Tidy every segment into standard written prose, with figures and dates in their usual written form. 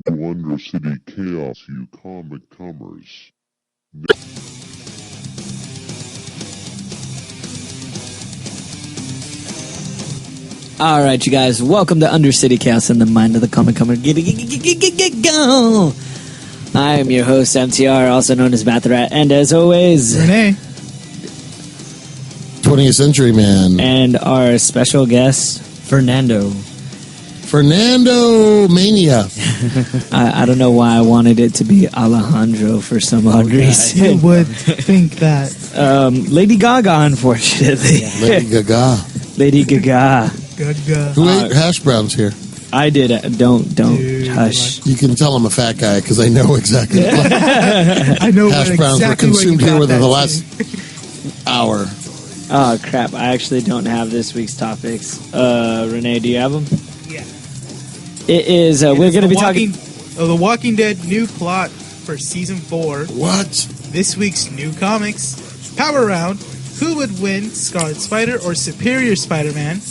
Undercity Cahos, you comic comers. All right, you guys, welcome to Undercity Cahos in the mind of the comic comer. Go! I am your host, MTR, also known as Bathrat, and as always, Rene. 20th Century Man. And our special guest, Fernando Mania. I don't know why I wanted it to be Alejandro for some odd reason. You would think that. Lady Gaga, unfortunately. Lady Gaga. Lady Gaga. Who ate hash browns here? I did. Don't Dude, hush. You can tell I'm a fat guy because I know exactly. I know hash browns exactly were consumed here within the last thing. hour. Oh crap! I actually don't have this week's topics. Rene, do you have them? Yeah. It is. We're going to be talking. The Walking Dead new plot for season 4. What? This week's new comics. Power round. Who would win, Scarlet Spider or Superior Spider-Man?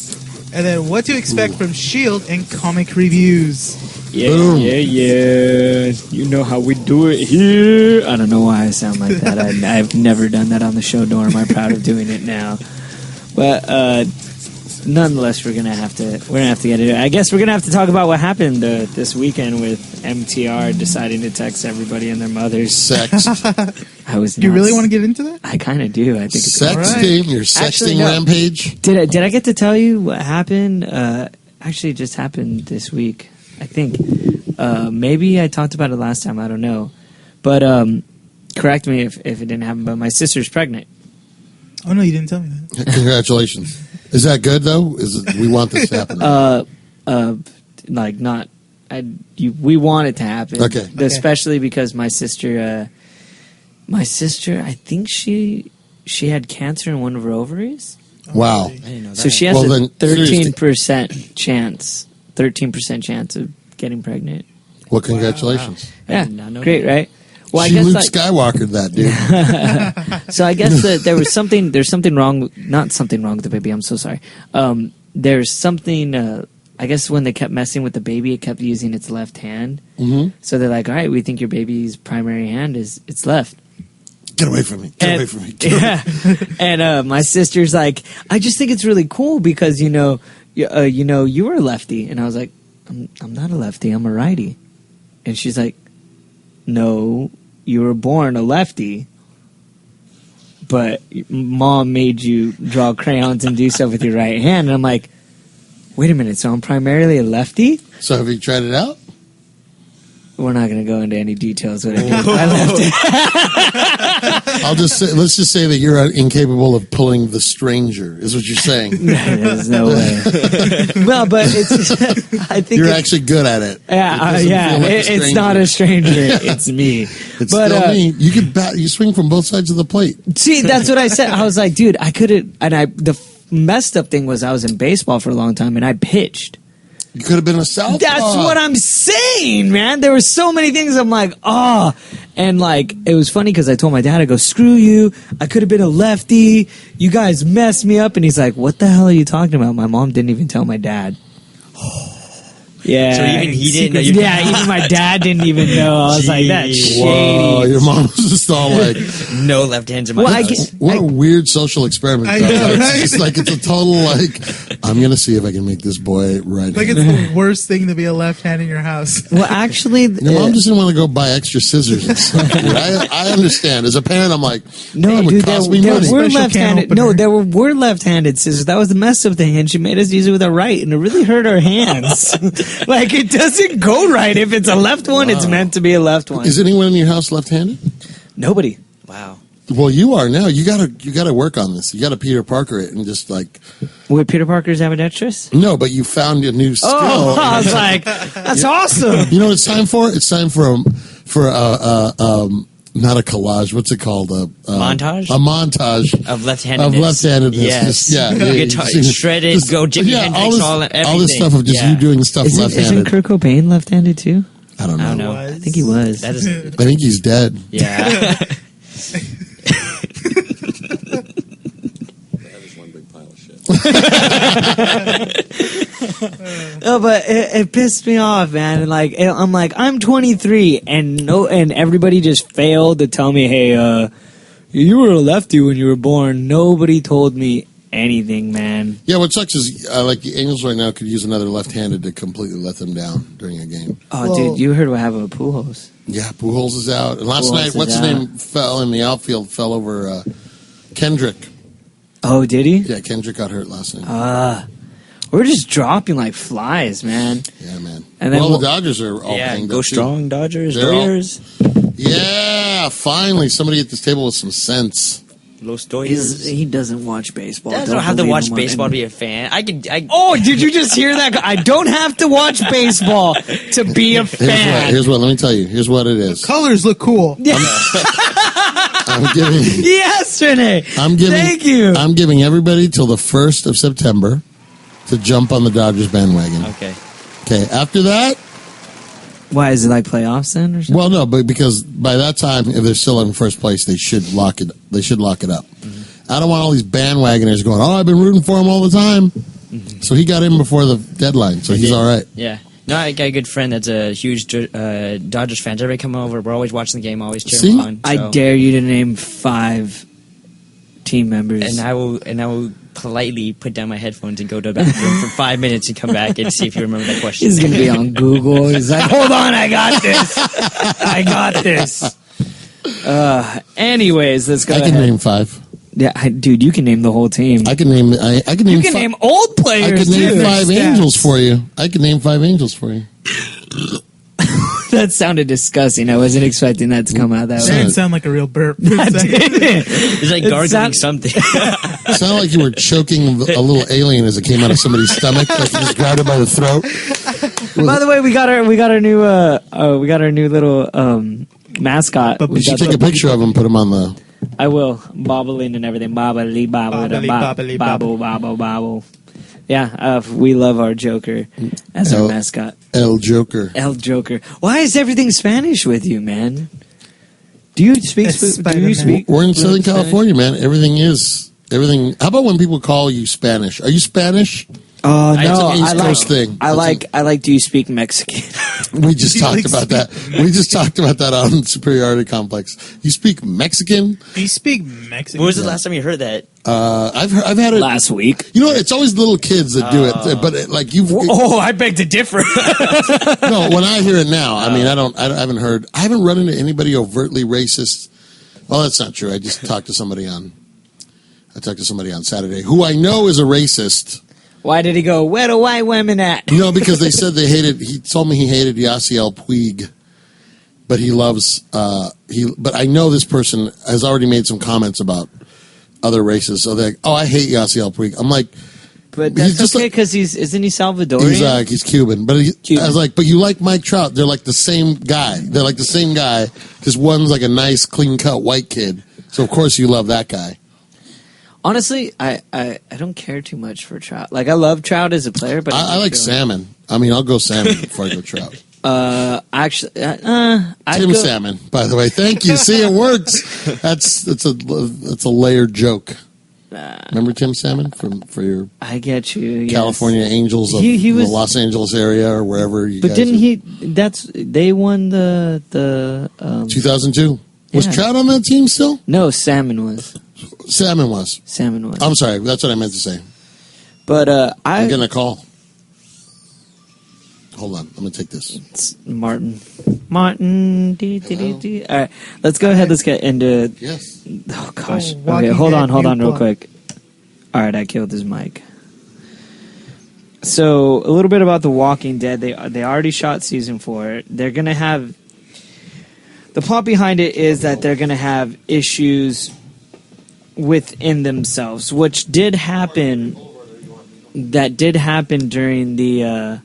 And then what to expect from S.H.I.E.L.D. and comic reviews. Yeah, Boom. yeah. You know how we do it here. I don't know why I sound like that. I've never done that on the show, nor am I proud of doing it now. But nonetheless, we're gonna have to get into it. I guess we're gonna have to talk about what happened this weekend with MTR deciding to text everybody and their mothers. Sex. I was. Do you really want to get into that? I kind of do. I think it's Sexting. Your sexting Actually, no. rampage. Did I get to tell you what happened? Actually, it just happened this week. I think maybe I talked about it last time. I don't know, but correct me if it didn't happen. But my sister's pregnant. Oh, no, you didn't tell me that. Congratulations. Is that good though? We want this to happen. We want it to happen. Okay. Especially because my sister, I think she had cancer in one of her ovaries. Wow. Really? I didn't know that. So she has Well, a then, 13% chance. 13% chance of getting pregnant. Well, congratulations. Yeah, I did not know great, that. right? Well, She I guess Luke Skywalkered that dude. so I guess that there's something wrong. Not something wrong with the baby. I'm so sorry. There's something. I guess when they kept messing with the baby, it kept using its left hand. Mm-hmm. So they're like, "All right, we think your baby's primary hand is its left." Get away from me. Get away from me. Yeah. And my sister's like, "I just think it's really cool because you were a lefty," and I was like, "I'm not a lefty. I'm a righty," and she's like, "No. You were born a lefty, but mom made you draw crayons and do stuff with your right hand." And I'm like, wait a minute, so I'm primarily a lefty? So have you tried it out? We're not going to go into any details what I did with my lefty. Let's just say that you're incapable of pulling the stranger, is what you're saying. There's no way. Well, but it's I think You're actually good at it. Yeah, It doesn't feel like a it's stranger. not a stranger. It's me. It's but, still me. You can you swing from both sides of the plate. See, that's what I said. I was like, dude, I couldn't. And the messed up thing was I was in baseball for a long time and I pitched. You could have been a southpaw. That's what I'm saying, man. There were so many things I'm like, oh. And like, it was funny because I told my dad, I go, screw you. I could have been a lefty. You guys messed me up. And he's like, what the hell are you talking about? My mom didn't even tell my dad. Yeah. So even he didn't know you. Yeah, even my dad didn't even know. I was like, that's shady. Whoa, your mom was just all like, No left hands in my Well, house. what a weird social experiment. I know, It's right? just like, it's a total like, I'm going to see if I can make this boy right. Like, it's the worst thing to be a left hand in your house. Well, actually, Your mom just didn't want to go buy extra scissors and stuff. Dude. I understand. As a parent, I'm like, no, that would dude, cost there me money. were Special left-handed. can No, opener. there were left-handed scissors. That was the messed up thing, and she made us use it with our right, and it really hurt our hands. Like, it doesn't go right. If it's a left one, it's meant to be a left one. Is anyone in your house left-handed? Nobody. Wow. Well, you are now. You gotta work on this. You gotta Peter Parker it and just like Would Peter Parker's ambidextrous? no, but you found a new skill. Oh, I was like, that's awesome. You know what it's time for? It's time for not a collage. What's it called? Montage? A montage Of left-handedness. of left-handedness. Yes. Just, Guitar, shredded, go Jimi Hendrix, everything. all this stuff of just you doing stuff Isn't left-handed. Kurt Cobain left-handed too? I don't know. I don't know. I think he was. That is, I think he's dead. yeah. That is one big pile of shit. No, but it pissed me off, man. And like, I'm like, I'm 23, and everybody just failed to tell me, hey, you were a lefty when you were born. Nobody told me anything, man. Yeah, what sucks is like the Angels right now could use another left-handed to completely let them down during a game. Oh, dude, you heard what happened with Pujols? Yeah, Pujols is out. And last Pujols night, is what's his out. name fell in the outfield, fell over Kendrick. Oh, did he? Yeah, Kendrick got hurt last night. We're just dropping like flies, man. Yeah, man. And then the Dodgers are all Yeah, banged go up, too. strong, Dodgers, They're all- Dodgers. Yeah, finally, somebody at this table with some sense. Los Dodgers. He doesn't watch baseball. I don't have to believe watch him on baseball to any- be a fan. Oh, did you just hear that? I don't have to watch baseball to be a fan. Here's what, let me tell you. Here's what it is. Colors look cool. I'm giving... Yes, Rene. Thank you. I'm giving everybody till the 1st of September to jump on the Dodgers bandwagon. Okay. Okay, after that, Why is it like playoffs then, or something? well, no, but because by that time, if they're still in first place, they should lock it. They should lock it up. I don't want all these bandwagoners going, "Oh, I've been rooting for him all the time." So he got in before the deadline, so he's all right. Yeah. No, I got a good friend that's a huge Dodgers fan. Everybody come over. We're always watching the game, always cheering See? on. I so- dare you to name 5 team members. And I will politely put down my headphones and go to the bathroom for 5 minutes and come back and see if you remember that question. He's gonna be on Google. He's like, "Hold on, I got this. I got this." Anyways, let's go. I can ahead. name 5. Yeah, dude, you can name the whole team. I can name. I can name. You can fi- name old I players can name too. 5 Stats. angels for you. I can name 5 angels for you. That sounded disgusting. I wasn't expecting that to come out that That way. didn't sound like a real burp. I didn't. It's like It gargling sound- something. It sounded like you were choking a little alien as it came out of somebody's stomach, like you just grabbed it by the throat. By the way, we got our new little mascot. But We You should got take a the- picture of him, put him on the. I will, bobbling and everything. Bobbly bobble, Bobbly, bobbly, bobble, bobble, bobble. Yeah, we love our Joker as our El- mascot. El Joker. El Joker. Why is everything Spanish with you, man? Do you speak? It's Do Spider-Man. you speak? We're in Southern Spanish? California, man. Everything. How about when people call you Spanish? Are you Spanish? Oh It's no, an East I like. Coast thing. I like. Do you speak Mexican? We just He talked likes about that. We just talked about that on Superiority Complex. You speak Mexican? Do you speak Mexican? When was the last time you heard that? I've had it Last week. You know, it's always little kids that do it, but like you've. Oh, I beg to differ. No, when I hear it now, I mean, I haven't run into anybody overtly racist. Well, that's not true. I talked to somebody on Saturday who I know is a racist. Why did he go? Where the white women at? No, because they said he told me he hated Yasiel Puig, but he loves, but I know this person has already made some comments about other races. So they're like, oh, I hate Yasiel Puig. I'm like, But He's that's just okay like- because isn't he Salvadorian? he's Cuban, but Cuban. I was like, but you like Mike Trout? They're like the same guy. They're like the same guy. Just one's like a nice, clean cut white kid. So of course you love that guy. Honestly, I don't care too much for Trout. Like I love Trout as a player, but I like salmon. I mean, I'll go salmon before I go Trout. Actually, Tim Salmon, by the way. Thank you. See, it works. That's a layered joke. Remember Tim Salmon for your I get you. Yes. California Angels of He was- the Los Angeles area or wherever you But guys didn't are. he? They won the 2002. Was Yeah. Trout on that team still? No, Salmon was. Salmon was. Salmon was. I'm sorry. That's what I meant to say. But I'm getting a call. Hold on. I'm going to take this. it's Martin. Dee. All right, let's go ahead. Let's get into. Yes. Oh gosh. Oh, Walking Okay, hold Dead on new real plot. quick. All right, I killed his mic. So a little bit about The Walking Dead. They already shot season 4. They're gonna have. The plot behind it is that they're gonna have issues within themselves, which did happen. That did happen during the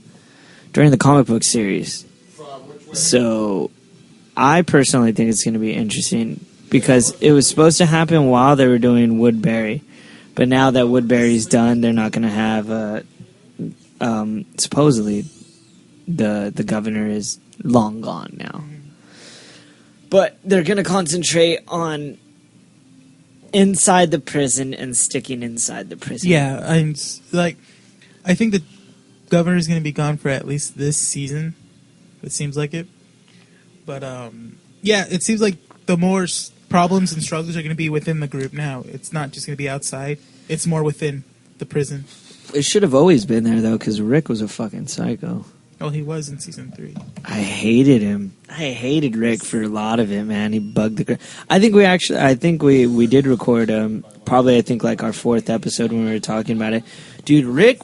comic book series. So, I personally think it's going to be interesting because it was supposed to happen while they were doing Woodbury, but now that Woodbury's done, they're not going to have. Supposedly, the governor is long gone now, but they're going to concentrate on inside the prison and sticking inside the prison. Yeah, I think that governor's going to be gone for at least this season. It seems like it. But, yeah, it seems like the more problems and struggles are going to be within the group now. It's not just going to be outside. It's more within the prison. It should have always been there, though, because Rick was a fucking psycho. Oh, he was in season 3. I hated him. I hated Rick for a lot of it, man. He bugged the. I think we did record probably like our 4th episode when we were talking about it. Dude, Rick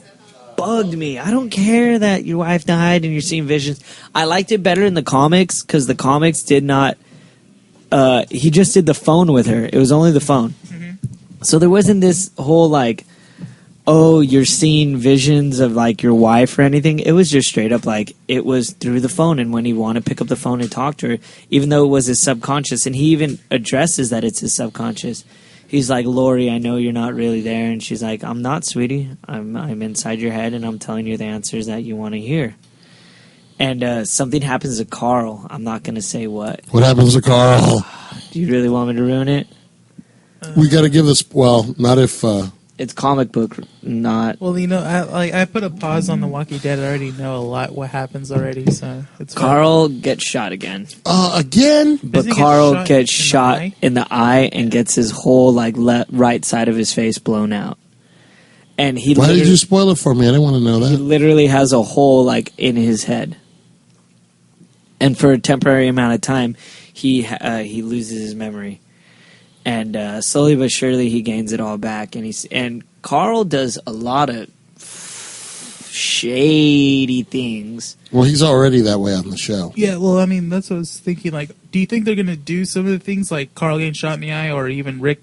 bugged me. I don't care that your wife died and you're seeing visions. I liked it better in the comics because the comics did not. He just did the phone with her. It was only the phone. Mm-hmm. So there wasn't this whole like, oh, you're seeing visions of like your wife or anything. It was just straight up like it was through the phone, and when he wanted to pick up the phone and talk to her, even though it was his subconscious, and he even addresses that it's his subconscious. He's like, Lori, I know you're not really there, and she's like, I'm not, sweetie. I'm inside your head, and I'm telling you the answers that you want to hear. And something happens to Carl. I'm not going to say what. What happens to Carl? Do you really want me to ruin it? We got to give this. Well, not if. It's comic book, not. Well, you know, I put a pause on The Walking Dead. I already know a lot what happens already, so it's fine. Carl gets shot again. Again? But Doesn't he get Carl shot gets in the shot eye? in the eye and gets his whole like right side of his face blown out. And he Why did literally- you spoil it for me? I didn't want to know he that. literally has a hole like in his head. And for a temporary amount of time, he loses his memory. And slowly but surely, he gains it all back. And Carl does a lot of shady things. Well, he's already that way on the show. Yeah, well, I mean, that's what I was thinking. Like, do you think they're going to do some of the things like Carl getting shot in the eye or even Rick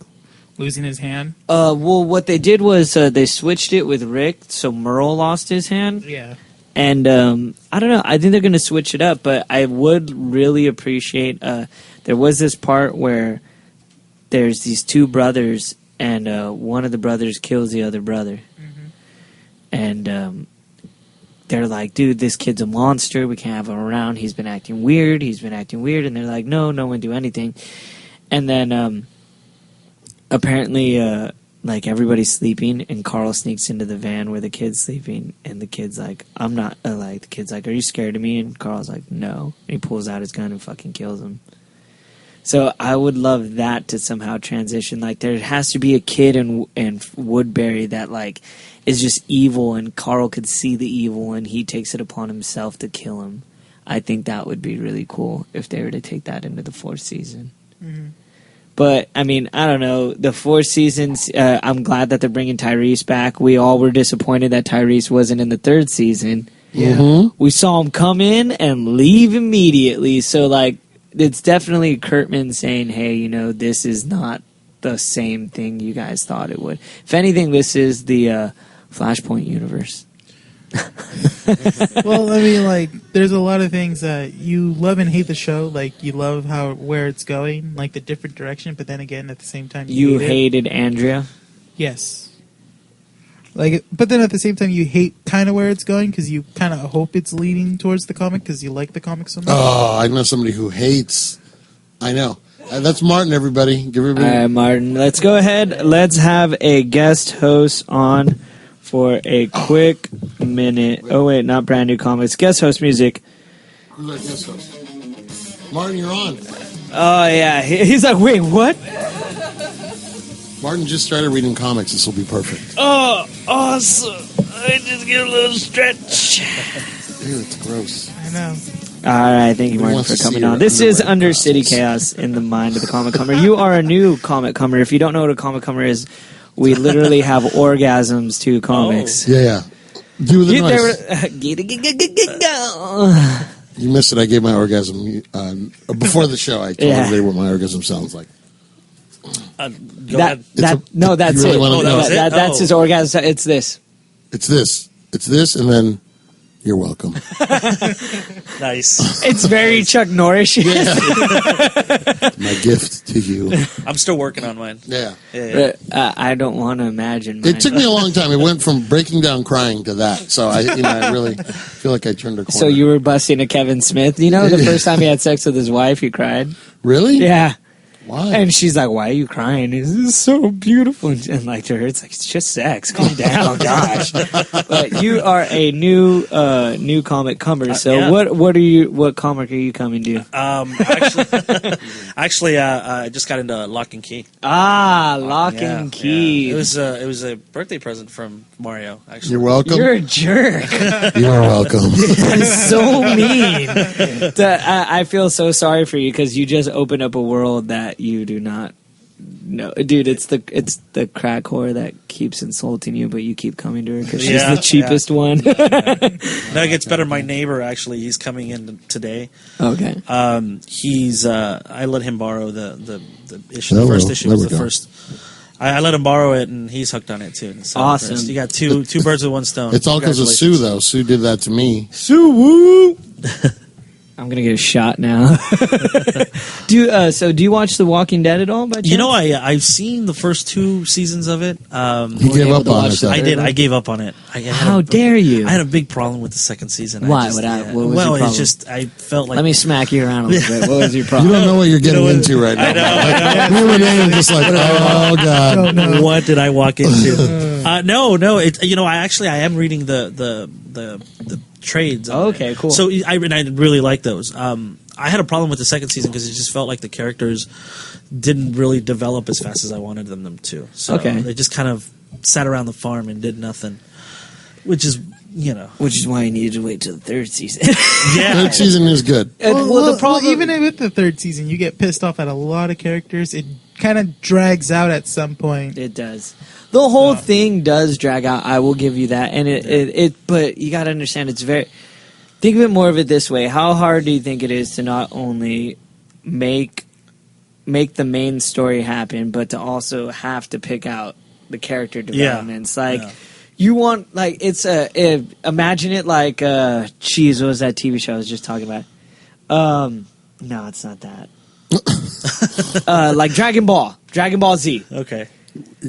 losing his hand? Well, what they did was they switched it with Rick, so Merle lost his hand. Yeah. And I don't know. I think they're going to switch it up, but I would really appreciate. There was this part where there's these two brothers, and one of the brothers kills the other brother. Mm-hmm. And they're like, dude, this kid's a monster. We can't have him around. He's been acting weird. And they're like, no one do anything. And then apparently, like, everybody's sleeping, and Carl sneaks into the van where the kid's sleeping. And the kid's like, I'm not, the kid's like, are you scared of me? And Carl's like, no. And he pulls out his gun and fucking kills him. So I would love that to somehow transition. Like, there has to be a kid in Woodbury that, like, is just evil, and Carl could see the evil, and he takes it upon himself to kill him. I think that would be really cool if they were to take that into the 4th season. Mm-hmm. But, I mean, I don't know. The 4 seasons, I'm glad that they're bringing Tyrese back. We all were disappointed that Tyrese wasn't in the 3rd season. Yeah. Mm-hmm. We saw him come in and leave immediately. So, like, it's definitely Kurtman saying, hey, you know, this is not the same thing you guys thought it would. If anything, this is the Flashpoint universe. Well, I mean, like, there's a lot of things that you love and hate the show. Like, you love where it's going, like the different direction, but then again, at the same time, You hate it. hated Andrea? Yes. Like, but then at the same time, you hate kind of where it's going because you kind of hope it's leaning towards the comic because you like the comic so much. Oh, I know somebody who hates. I know. That's Martin, everybody. Give everybody. All right, Martin. Let's go ahead. Let's have a guest host on for a quick minute. Oh, wait, not brand new comics. Guest host music. Who's our guest host? Martin, you're on. Oh, yeah. He's like, wait, what? Martin just started reading comics. This will be perfect. Oh, awesome. I just get a little stretch. Ew, it's gross. I know. All right, thank you, Who Martin, wants for to see coming your on. This is underwear Undercity props? Chaos in the mind of the comic comer. You are a new comic comer. If you don't know what a comic comer is, we literally have orgasms to comics. Yeah. Do the You, noise. You missed it. I gave my orgasm before the show. I told Yeah. everybody what my orgasm sounds like. that's You really it. wanna know? That's his orgasm. It's this. It's this, and then you're welcome. Nice. It's very Chuck Norris. My gift to you. I'm still working on mine. Yeah. I don't want to imagine. It took me a long time. It went from breaking down crying to that. So I really feel like I turned a corner. So you were busting a Kevin Smith. You know, the first time he had sex with his wife, he cried. Really? Yeah. Why? And she's like, "Why are you crying? This is so beautiful." And like to her, it's like it's just sex. Calm down, gosh. But you are a new comic comer. So yeah. what comic are you coming to? Actually, I just got into Lock and Key. Lock Yeah, and Key. yeah. It was a birthday present from Mario. Actually, You're welcome. You're a jerk. You're welcome. That's so mean. I feel so sorry for you because you just opened up a world that you do not know, dude. It's the crack whore that keeps insulting you, but you keep coming to her because she's the cheapest one. No, it gets better. My neighbor actually, he's coming in today. Okay. He's I let him borrow the issue. Hello. The first issue There was we the go. first. I let him borrow it, and he's hooked on it too. So Awesome. You got two birds with one stone. It's all because of Sue, though. Sue did that to me. Sue Woo. I'm gonna get a shot now. Do you watch The Walking Dead at all? By chance? You know, I've seen the first 2 seasons of it. He weren't gave able up to on watch it. the though. I did. I gave up on it. How dare you? I had a big problem with the second season. Why? What What was your well, problem? it's just I felt like Let me smack you around a little bit. What was your You problem? don't know what you're getting into right now. I know. Me and Rene are just like, oh, God. What did I walk into? No. It, I am reading the trades. on Okay, it. cool. So I really like those. I had a problem with the second season because it just felt like the characters didn't really develop as fast as I wanted them to. So Okay. they just kind of sat around the farm and did nothing, which is Which is why you needed to wait till the third season. yeah. Third season is good. Well, the problem, even with the third season, you get pissed off at a lot of characters. It kind of drags out at some point. it does. The whole thing does drag out. I will give you that, and it. But you got to understand, it's very. Think of it more of it this way: how hard do you think it is to not only make the main story happen, but to also have to pick out the character developments? You want imagine it like what was that TV show I was just talking about? No, it's not that. Like Dragon Ball Z. Okay.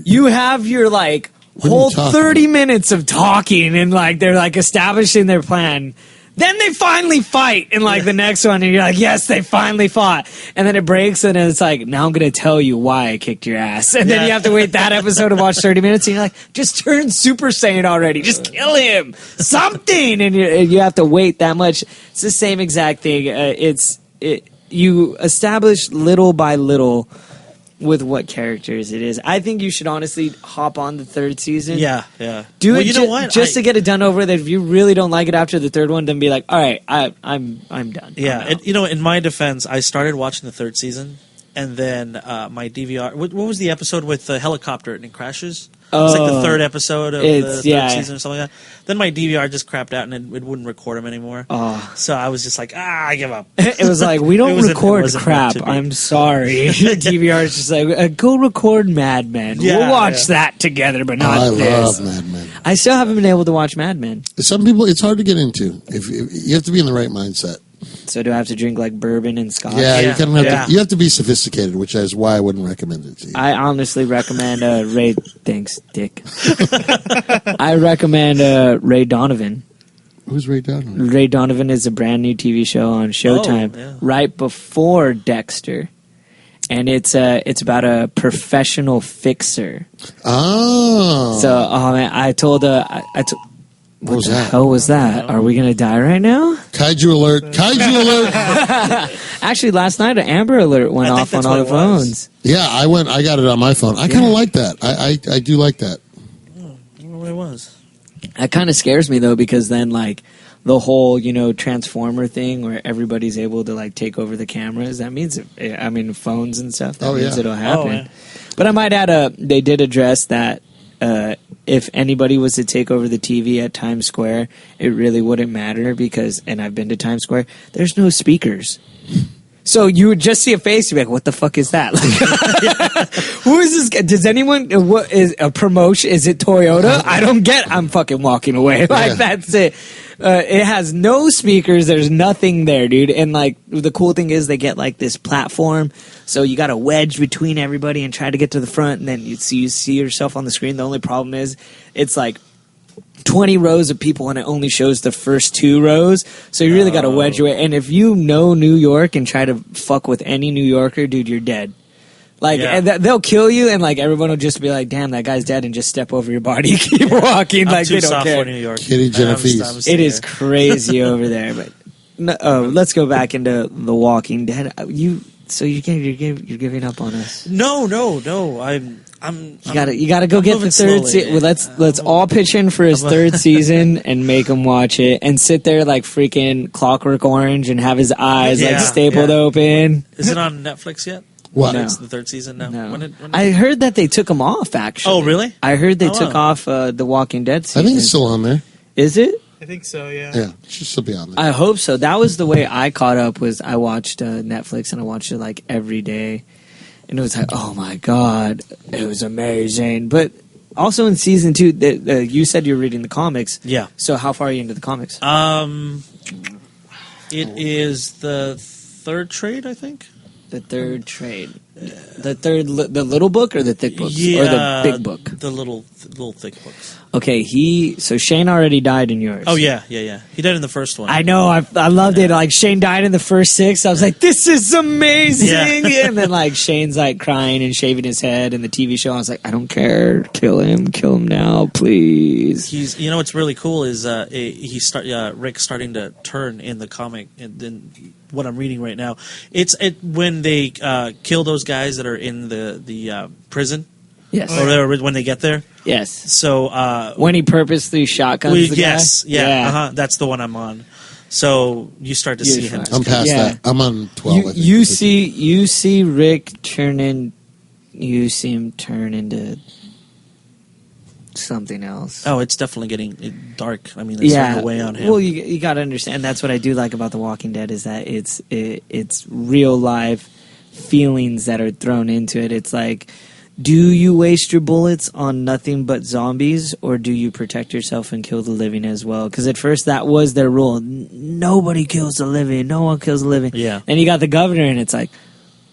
You have your like are you whole talking 30 minutes of talking and like they're like establishing their plan. Then they finally fight in like the next one, and you're like, yes, they finally fought. And then it breaks, and it's like, now I'm going to tell you why I kicked your ass. And then you have to wait that episode to watch 30 minutes, and you're like, just turn Super Saiyan already. Just kill him. Something. And you have to wait that much. It's the same exact thing. You establish little by little with what characters it is. I think you should honestly hop on the third season. Yeah. Do well, it you know what? just to get it done over with. If you really don't like it after the third one, then be like, all right, I'm done. Yeah, I'm out. in my defense, I started watching the third season, and then my DVR. What was the episode with the helicopter and it crashes? It's like the third episode of the third season or something like that. Then my DVR just crapped out and it wouldn't record them anymore. Oh. So I was just like, I give up. It was like, we It don't wasn't- it record wasn't crap. meant to be. I'm sorry. DVR is just like, go record Mad Men. Yeah, we'll watch yeah. that together, but not I this. love Mad Men. I still haven't been able to watch Mad Men. Some people, it's hard to get into. If you have to be in the right mindset. So do I have to drink like bourbon and scotch? Yeah, you Yeah. kind of have Yeah. to. You have to be sophisticated, which is why I wouldn't recommend it to you. I honestly recommend Ray. Thanks, Dick. I recommend Ray Donovan. Who's Ray Donovan? Ray Donovan is a brand new TV show on Showtime, yeah. right before Dexter, and it's about a professional fixer. Oh, So, oh man, I told what was the that? hell was that? Are we gonna die right now? Kaiju alert! Kaiju alert! Actually, last night an Amber Alert went I think off on that's all the what it was. phones. Yeah, I got it on my phone. I kind of like that. I do like that. I don't know what it was. That kind of scares me though, because then like the whole Transformer thing where everybody's able to like take over the cameras. That means phones and stuff. That Oh, means yeah. it'll happen. Oh, yeah. But I might add they did address that if anybody was to take over the TV at Times Square, it really wouldn't matter because, and I've been to Times Square, there's no speakers. So you would just see a face, you'd be like, what the fuck is that? Like, who is this guy? Does anyone, what is a promotion? Is it Toyota? I don't get, I'm fucking walking away. Like, Yeah. that's it. It has no speakers. There's nothing there, dude. And like, the cool thing is they get like this platform. So you got to wedge between everybody and try to get to the front. And then you see yourself on the screen. The only problem is it's like 20 rows of people and it only shows the first 2 rows. So you really got to wedge your way. And if you know New York and try to fuck with any New Yorker, dude, you're dead. Like, Yeah. and they'll kill you, and like everyone will just be like, "Damn, that guy's dead," and just step over your body, keep walking. I'm like too they don't soft care. for New York. Kitty Genovese. It is crazy over there. But let's go back into The Walking Dead. You're giving up on us. No. You gotta go get the third season. Well, let's all pitch in for his third season and make him watch it and sit there like freaking Clockwork Orange and have his eyes like stapled open. Is it on Netflix yet? What? It's the third season now. No. When I heard that they took him off. Actually, Oh, really? I heard they took wow. off The Walking Dead season. I think it's still on there. Is it? I think so. Yeah. Yeah, it should still be on there. I hope so. That was the way I caught up. Was I watched Netflix and I watched it like every day, and it was like, oh my god, it was amazing. But also in season 2, you said you're reading the comics. Yeah. So how far are you into the comics? It is the third trade, I think. The third trade, the little book or the thick books or the big book. The little thick books. Okay, so Shane already died in yours. Oh yeah. He died in the first one. I know. I loved it. Like Shane died in the first 6. I was like, "This is amazing!" Yeah. And then like Shane's like crying and shaving his head in the TV show. I was like, "I don't care. Kill him now, please." He's. You know what's really cool is Rick's starting to turn in the comic, and then what I'm reading right now. It's when they kill those guys that are in the prison. Yes. Or when they get there. Yes. So when he purposely shotguns the guy. yes, yeah. That's the one I'm on. So you start to see him. I'm past that. I'm on 12. I think. You see Rick turn in. You see him turn into something else. Oh, it's definitely getting dark. I mean, it's starting to weigh on him. Well, you got to understand. That's what I do like about The Walking Dead is that it's real life feelings that are thrown into it. It's like, do you waste your bullets on nothing but zombies, or do you protect yourself and kill the living as well? Because at first that was their rule. Nobody kills the living. No one kills the living. Yeah. And you got the governor, and it's like,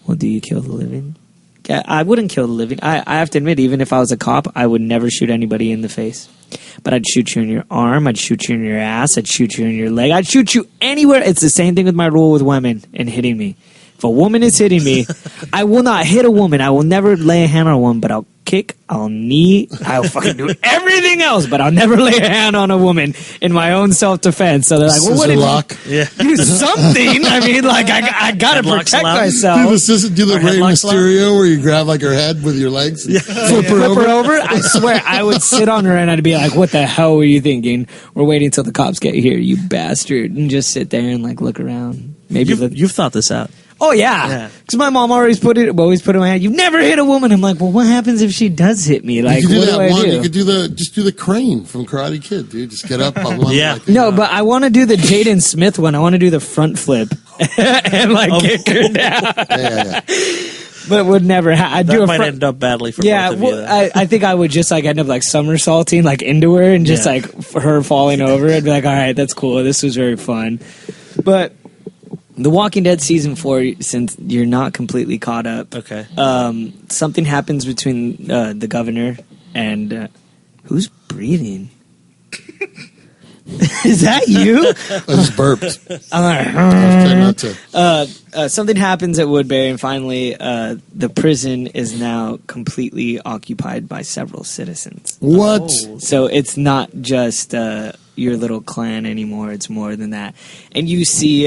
well, do you kill the living? I wouldn't kill the living. I have to admit, even if I was a cop, I would never shoot anybody in the face. But I'd shoot you in your arm. I'd shoot you in your ass. I'd shoot you in your leg. I'd shoot you anywhere. It's the same thing with my rule with women and hitting me. If a woman is hitting me, I will not hit a woman. I will never lay a hand on a woman, but I'll kick, I'll knee, I'll fucking do everything else, but I'll never lay a hand on a woman in my own self-defense. So they're like, well, what did Yeah. do something? I mean, like, I gotta Headlocks protect allowed? myself. Do the Rey headlocks Mysterio where you grab like her head with your legs and flip her Flip over? her over. I swear, I would sit on her and I'd be like, "What the hell were you thinking? We're waiting until the cops get here, you bastard!" And just sit there and like look around. Maybe You've thought this out. oh yeah, because my mom always put it in my head. You never hit a woman. I'm like, well, what happens if she does hit me? Like, You could do what that do I one. do? You could do the crane from Karate Kid, dude. Just get up on one. Yeah. Like, No, but I want to do the Jaden Smith one. I want to do the front flip and like kick her down. yeah. But would never. I'd That do a might front. end up badly for Yeah, both of you. well, I think I would just like end up like somersaulting like into her and just Yeah. like for her falling over. I'd be like, all right, that's cool. This was very fun. But The Walking Dead season 4, since you're not completely caught up, Okay. something happens between the governor and who's breathing? Is that you? I just burped. I'm like, I was trying not to. something happens at Woodbury, and finally, the prison is now completely occupied by several citizens. What? So it's not just your little clan anymore; it's more than that. And you see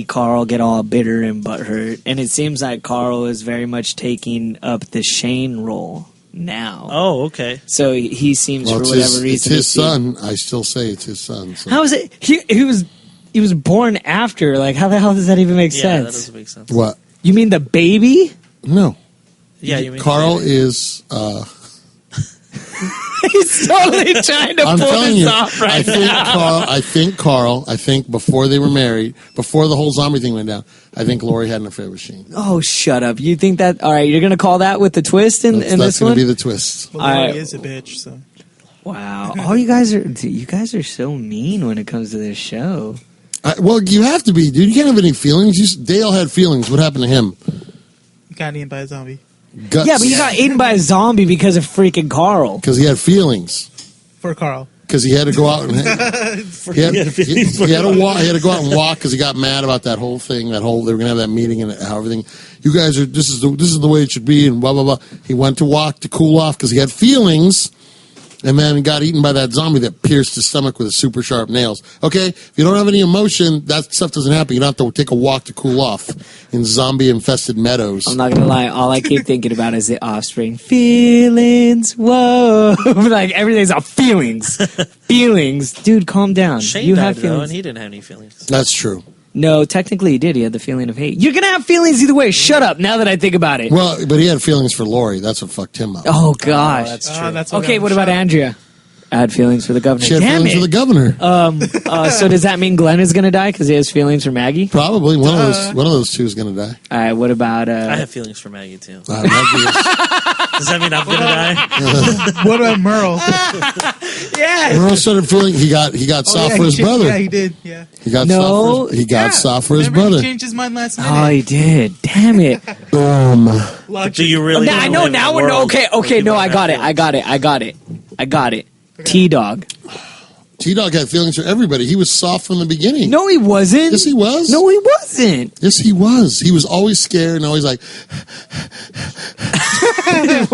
Carl get all bitter and butthurt, and it seems like Carl is very much taking up the Shane role now. Oh, okay. So he seems Well, for it's whatever his, reason. it's his to see- son. I still say it's his son. So. How is it? He was born after. Like, how the hell does that even make Yeah, sense? that doesn't make sense. What? You mean the baby? No. Yeah, you mean Carl maybe. is. He's totally trying to I'm pull telling this you. off right I think Carl. I think before they were married, before the whole zombie thing went down, I think Lori had an affair with Shane. Oh, shut up! You think that? All right, you're gonna call that with the twist in That's this going one? to be the twist. Well, Lori I- is a bitch, so. Wow! Oh, you guys are so mean when it comes to this show. Well, you have to be, dude. You can't have any feelings. Dale had feelings. What happened to him? Got eaten by a zombie. Guts. Yeah, but you got eaten by a zombie because of freaking Carl. Because he had feelings. For Carl. because he had to go out and he had to go out and walk because he got mad about that whole thing. They were going to have that meeting and how everything. You guys are this is the way it should be and blah blah blah. He went to walk to cool off because he had feelings. And then got eaten by that zombie that pierced his stomach with super sharp nails. Okay? If you don't have any emotion, that stuff doesn't happen. You don't have to take a walk to cool off in zombie-infested meadows. I'm not going to lie. All I keep thinking about is the Offspring. Feelings. Whoa. Like, everything's all feelings. Feelings. Dude, calm down. Shane you died, have feelings. though, and he didn't have any feelings. That's true. No, technically he did. He had the feeling of hate. You're going to have feelings either way. Shut up, now that I think about it. Well, but he had feelings for Lori. That's what fucked him up. Oh, gosh. That's true. That's Okay, what about Andrea? I had feelings for the governor. She had Damn feelings it. for the governor. So does that mean Glenn is going to die because he has feelings for Maggie? Probably one of those two is going to die. All right, what about... I have feelings for Maggie, too. Maggie Does that mean I'm going to die? What about Merle? yeah. Merle started feeling he got soft for his brother. Yeah, he did. Yeah. He got No. soft for his Remember, brother. He changed his mind last minute. Oh, he did. Damn it. Logic. Do you really? Now, I know. live in Now a we're world okay. where Okay. people No, I have got it. feelings? I got it. T-Dog. T-Dog had feelings for everybody. He was soft from the begining. No, he wasn't. Yes, he was. No, he wasn't. Yes, he was. He was always scared and always like.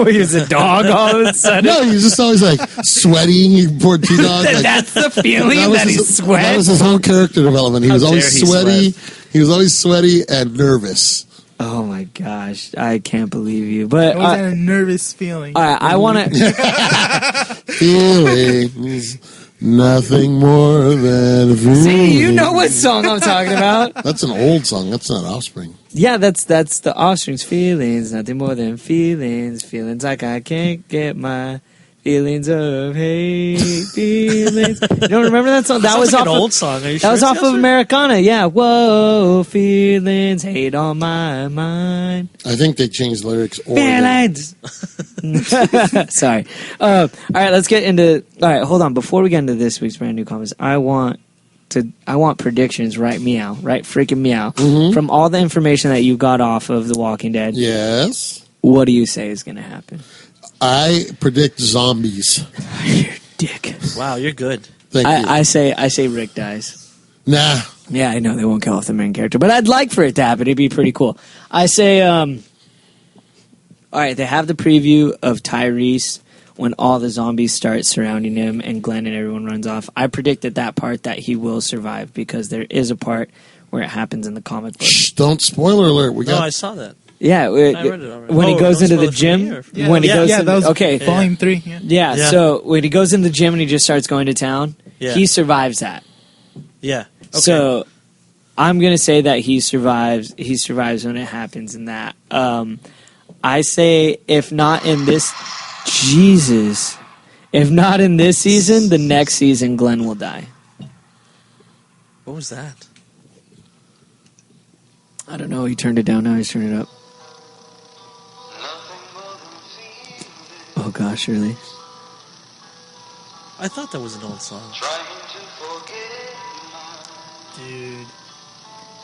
He was a dog all of a sudden. No, he was just always like sweaty. Poor T-Dog. Like, That's the feeling that, was he his, sweats. That was his whole character development. He was dare always he sweaty. He was always sweaty and nervous. Oh my gosh, I can't believe you. But I always had a nervous feeling. all right, I want to Feelings, nothing more than feelings. see. You know what song I'm talking about? That's an old song. That's not Offspring. Yeah, that's the Offspring's feelings. Nothing more than feelings. Feelings like I can't get my feelings of hate. Feelings. You don't remember that song? That Sounds was like off an of, old song. Are you That sure was it's off of Yasser? Americana. Yeah. Whoa, feelings, hate on my mind. I think they changed lyrics. Feelings. Sorry. All right, let's get into. All right, hold on. Before we get into this week's brand new comments, I want predictions. Right, meow. Right, freaking meow. From all the information that you got off of The Walking Dead. Yes. What do you say is going to happen? I predict zombies. You're a dick. Wow, you're good. Thank you. I say Rick dies. Nah. Yeah, I know they won't kill off the main character, but I'd like for it to happen. It'd be pretty cool. I say, all right, they have the preview of Tyrese when all the zombies start surrounding him and Glenn and everyone runs off. I predict that part that he will survive because there is a part where it happens in the comic book. Shh, don't spoiler alert. We No, got I saw that. Yeah, I read it already. when he Oh, goes don't into the spoil it for me, gym, or for- Yeah, when he yeah, goes, yeah, in, that was okay, Volume 3. Yeah. yeah. Yeah. So when he goes in the gym and he just starts going to town, Yeah. he survives that. Yeah. Okay. So I'm gonna say that he survives. He survives when it happens in that. I say if not in this, if not in this season, the next season Glenn will die. What was that? I don't know. He turned it down. Now he's turning it up. Oh gosh, really? I thought that was an old song. Dude.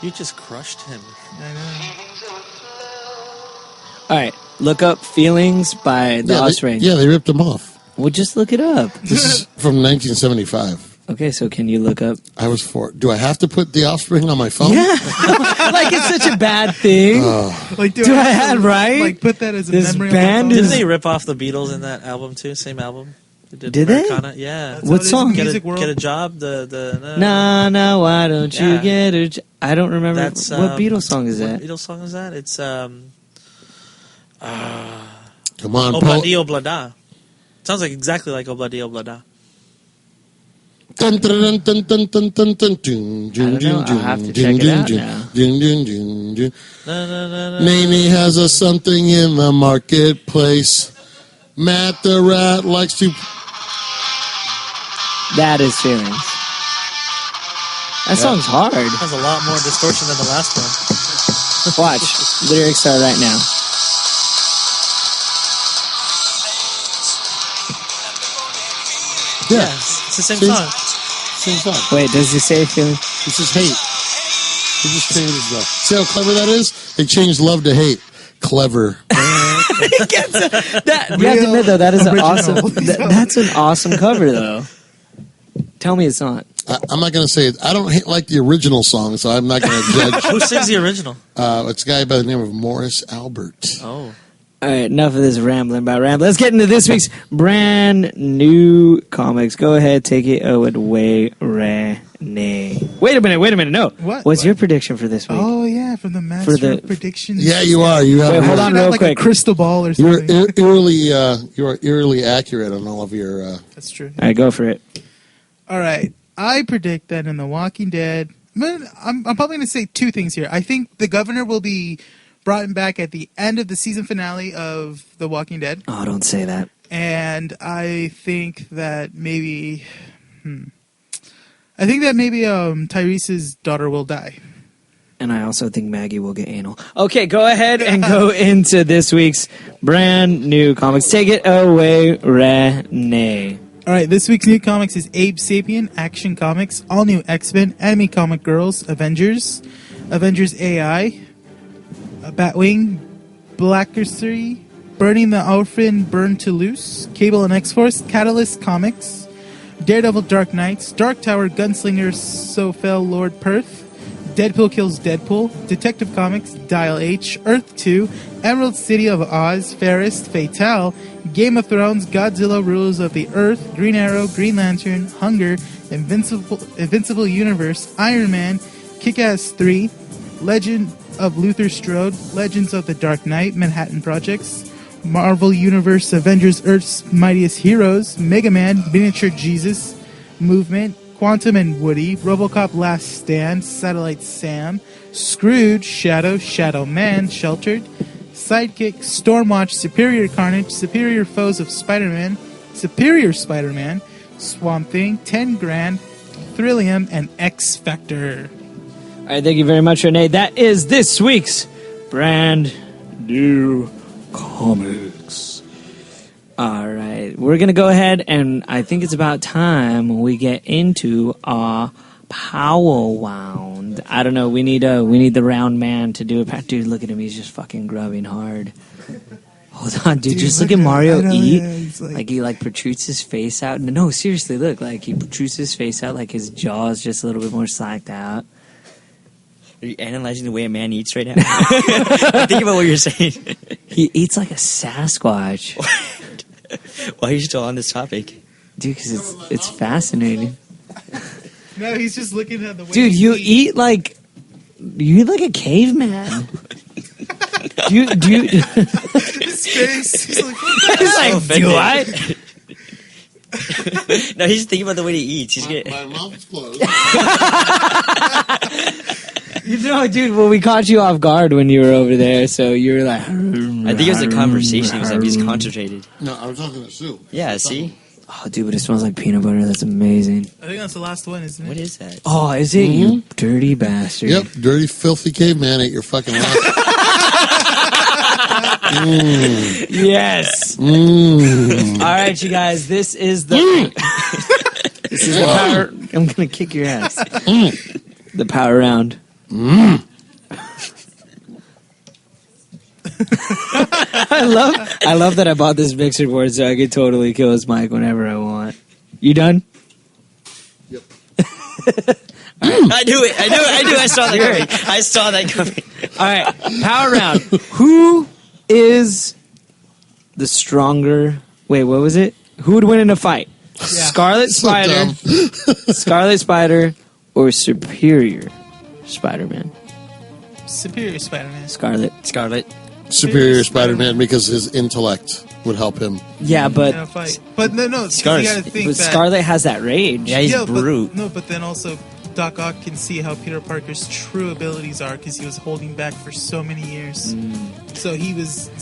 You just crushed him. I know. All right, look up "Feelings" by The Offspring. Yeah, they ripped them off. Well, just look it up. This is from 1975. Okay, so can you look up? I was 4. Do I have to put The Offspring on my phone? Yeah, like it's such a bad thing. Like, Do I have right? Like, put that as a This memory band on my phone. is- Didn't they rip off the Beatles in that album too? Same album. Did they? Americana? Yeah. That's What how it is in song? the Get music a, world. get a job. The Nah, why don't you Yeah. get a I don't remember. That's what Beatles song is what that? Beatles song is that? It's Come on, Obladi Oblada. Sounds like exactly like Obladi Oblada. Dun, dun, dun, dun, dun, dun, dun, dun, I don't know. I'll have to check it out now. Na, na, na, na. Nene has a something in the marketplace. Matt the rat likes to. That is Feelings. That song's hard. Has a lot more distortion than the last one. Watch. Lyrics start right now. Yeah, It's the same See? song. same song. Wait, does he say Feelings? This is hate. He just changed the. See how clever that is? They changed love to hate. Clever. That, you have to admit though, that is an Original. awesome. That's an awesome cover though. Tell me it's not. I'm not going to say it. I don't like the original song, so I'm not going to judge. Who sings the original? It's a guy by the name of Morris Albert. Oh. All right, enough of this rambling about rambling. Let's get into this week's brand new comics. Go ahead, take it away, Rene. Wait a minute. No. What's your prediction for this week? Oh, yeah, from the Master of Predictions. Yeah, you are. You have. Wait, hold on real like quick. A crystal ball or something. You are eerily accurate on all of your... That's true. All right, go for it. All right. I predict that in The Walking Dead... I'm probably going to say two things here. I think the governor will be brought back at the end of the season finale of The Walking Dead. Oh, don't say that. And I think that maybe... Tyrese's daughter will die. And I also think Maggie will get anal. Okay, go ahead and go into this week's brand new comics. Take it away, Rene. All right, this week's new comics is Abe Sapien, Action Comics, All New X-Men, Enemy Comic Girls, Avengers, Avengers AI, Batwing, Blackersery, Burning the Orphan, Burn to Loose, Cable and X-Force, Catalyst Comics, Daredevil Dark Knights, Dark Tower Gunslinger Sofel Lord Perth, Deadpool Kills Deadpool, Detective Comics, Dial H, Earth 2, Emerald City of Oz, Ferris, Fatale, Game of Thrones, Godzilla Rulers of the Earth, Green Arrow, Green Lantern, Hunger, Invincible Universe, Iron Man, Kick-Ass 3, Legend of Luther Strode, Legends of the Dark Knight, Manhattan Projects, Marvel Universe, Avengers Earth's Mightiest Heroes, Mega Man, Miniature Jesus, Movement, Quantum and Woody, RoboCop Last Stand, Satellite Sam, Scrooge, Shadow Man, Sheltered, Sidekick, Stormwatch, Superior Carnage, Superior Foes of Spider-Man, Superior Spider-Man, Swamp Thing, 10 Grand, Thrillium, and X Factor. All right, thank you very much, Rene. That is this week's brand new comics. All right, we're going to go ahead, and I think it's about time we get into our power wound. I don't know, we need the round man to do it. Dude, look at him, he's just fucking grubbing hard. Hold on, dude, just look at Mario eat. Yeah, like he protrudes his face out. No, seriously, look, like he protrudes his face out, like his jaw is just a little bit more slacked out. Are you analyzing the way a man eats right now? Think about what you're saying. He eats like a Sasquatch. Why are you still on this topic? Dude, because it's fascinating. No, he's just looking at the way. Dude, you eat like a caveman. do you his face. He's like, what the do I? No, he's thinking about the way he eats. He's My mouth is closed. You know, dude, well, we caught you off guard when you were over there, so you were like... I think it was a conversation. He was like, he's concentrated. No, I was talking to Sue. Yeah, see? Oh, dude, but it smells like peanut butter. That's amazing. I think that's the last one, isn't it? What is that? Oh, is it? You dirty bastard. Yep, dirty, filthy caveman ate your fucking mouth. Yes. All right, you guys, this is the... This is the power... I'm going to kick your ass. The power round. I love that I bought this mixer board so I could totally kill his mic whenever I want. You done? Yep. I knew it. I saw that coming. All right, power round. Who is the stronger... Wait, what was it? Who would win in a fight? Yeah. Scarlet Spider, Scarlet Spider, or Superior Spider-Man? Superior Spider-Man. Scarlet. Superior Spider-Man because his intellect would help him. Yeah, but but no, Scarlet. You gotta think that Scarlet has that rage. Yeah, he's brute. But then also Doc Ock can see how Peter Parker's true abilities are because he was holding back for so many years. So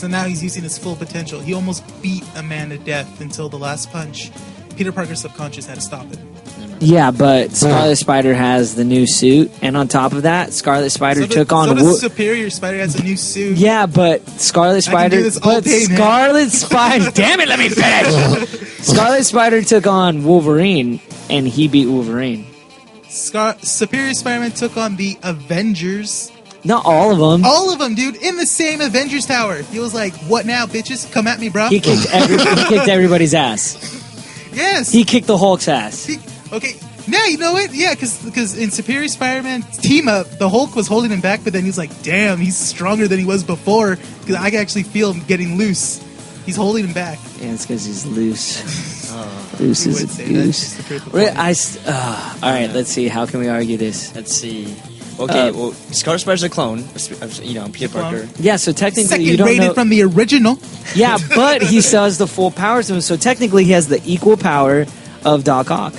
now he's using his full potential. He almost beat a man to death until the last punch. Peter Parker's subconscious had to stop it. Yeah, but Scarlet Spider has the new suit, and on top of that, Scarlet Spider took on... Superior Spider has a new suit. Yeah, but Scarlet Spider... Scarlet Spider... Damn it, let me finish! Scarlet Spider took on Wolverine, and he beat Wolverine. Superior Spider-Man took on the Avengers. Not all of them. All of them, dude, in the same Avengers tower. He was like, what now, bitches? Come at me, bro. He kicked everybody's ass. Yes. He kicked the Hulk's ass. Okay, Yeah, you know what? Yeah, because in Superior Spider-Man Team Up, the Hulk was holding him back, but then he's like, damn, he's stronger than he was before, because I can actually feel him getting loose. He's holding him back. Yeah, it's because he's loose. Loose as a goose. All right, let's see. How can we argue this? Let's see. Okay, well, Scarlet Spider's a clone. Peter Parker. Yeah, so technically Second you don't rated know. from the original. Yeah, but he still has the full powers of him, so technically he has the equal power of Doc Ock.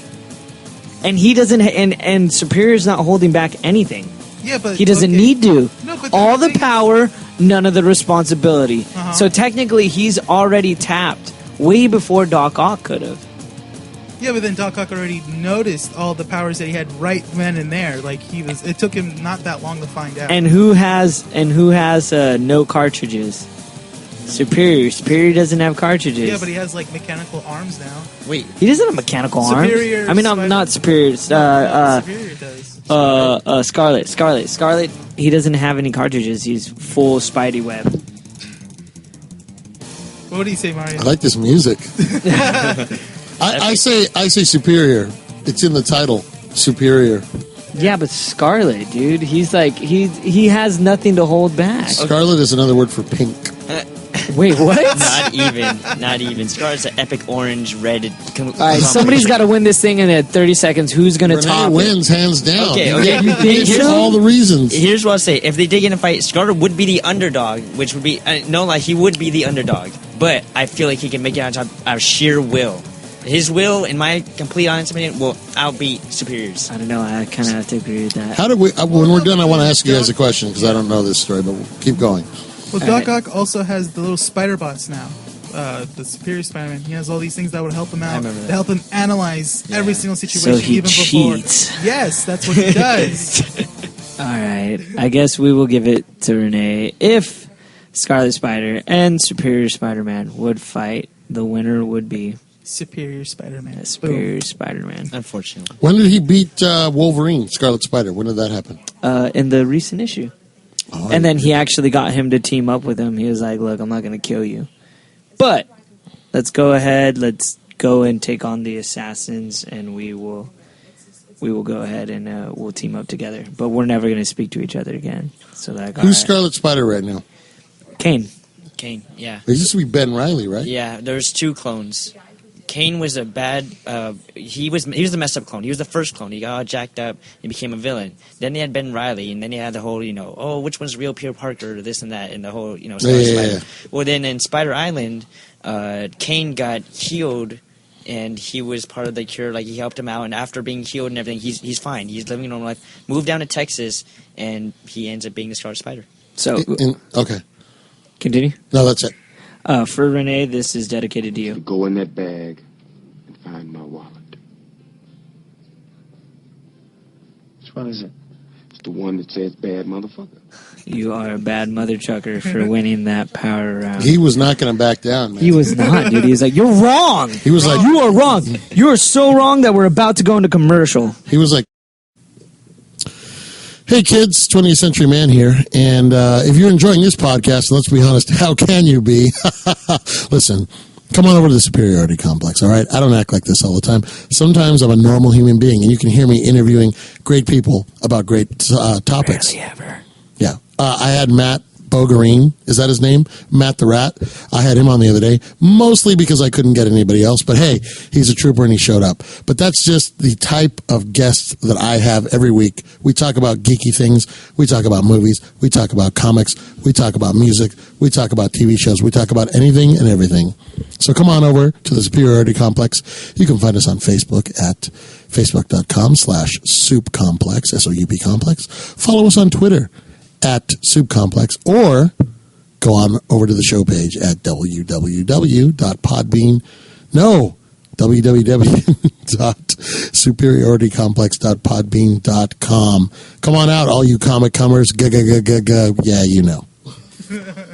And he doesn't, and Superior's not holding back anything. Yeah, but he doesn't need to. No, but all the power, none of the responsibility. So technically, he's already tapped way before Doc Ock could have. Yeah, but then Doc Ock already noticed all the powers that he had right then and there. Like it took him not that long to find out. And who has no cartridges? Superior. Superior doesn't have cartridges. Yeah, but he has like mechanical arms now. Wait, he doesn't have mechanical arms. Superior. I mean, I'm not Superior. Superior does. Scarlet. He doesn't have any cartridges. He's full Spidey web. What do you say, Mario? I like this music. I say Superior. It's in the title. Superior. Yeah, but Scarlet, dude, he's like he has nothing to hold back. Scarlet is another word for pink. Wait, what? Not even. Scarlet's an epic orange, red. All right, somebody's got to win this thing in 30 seconds. Who's going to top it? Wins hands down. Okay. You think Here's so? all the reasons. Here's what I'll say: if they did get in a fight, Scarlet would be the underdog, which would be he would be the underdog. But I feel like he can make it on top out of sheer will. His will, in my complete honest opinion, will outbeat Superior's. I don't know. I kind of have to agree with that. How do we? When we're done, I want to ask you guys a question because I don't know this story, but we'll keep going. Well, Doc Ock also has the little spider bots now. The Superior Spider-Man. He has all these things that would help him out. To help him analyze every single situation, So he even cheats. before. Yes, that's what he does. All right. I guess we will give it to Rene. If Scarlet Spider and Superior Spider-Man would fight, the winner would be Superior Spider-Man. Superior Spider-Man. Unfortunately. When did he beat Wolverine, Scarlet Spider? When did that happen? In the recent issue. Oh, and then he actually got him to team up with him. He was like, look, I'm not going to kill you. But let's go ahead. Let's go and take on the assassins, and we will go ahead and we'll team up together. But we're never going to speak to each other again. So that Who's Scarlet Spider right now? Kane, yeah. It used to be Ben Reilly, right? Yeah, there's two clones. Kane was a bad. He was the messed up clone. He was the first clone. He got all jacked up and became a villain. Then they had Ben Reilly, and then they had the whole, which one's real Peter Parker, this and that, and the whole, Spider. Well, then in Spider Island, Kane got healed, and he was part of the cure. Like he helped him out, and after being healed and everything, he's fine. He's living a normal life. Moved down to Texas, and he ends up being the Scarlet Spider. So okay, continue. No, that's it. For Rene, this is dedicated to you. Go in that bag and find my wallet. Which one is it? It's the one that says bad motherfucker. You are a bad mother chucker for winning that power round. He was not going to back down, man. He was not, dude. He was like, you're wrong. He was like, you are wrong. You are so wrong that we're about to go into commercial. He was like, hey kids, 20th Century Man here, and if you're enjoying this podcast, let's be honest, how can you be? Listen, come on over to the Superiority Complex, all right? I don't act like this all the time. Sometimes I'm a normal human being, and you can hear me interviewing great people about great topics. Barely ever. Yeah. I had Matt Bogarine, is that his name? Matt the Rat. I had him on the other day, mostly because I couldn't get anybody else. But hey, he's a trooper and he showed up. But that's just the type of guest that I have every week. We talk about geeky things. We talk about movies. We talk about comics. We talk about music. We talk about TV shows. We talk about anything and everything. So come on over to the Superiority Complex. You can find us on Facebook at facebook.com/soupcomplex, SOUP complex. Follow us on Twitter at Soup Complex, or go on over to the show page at www.superioritycomplex.podbean.com. Come on out, all you comic comers. Yeah, you know.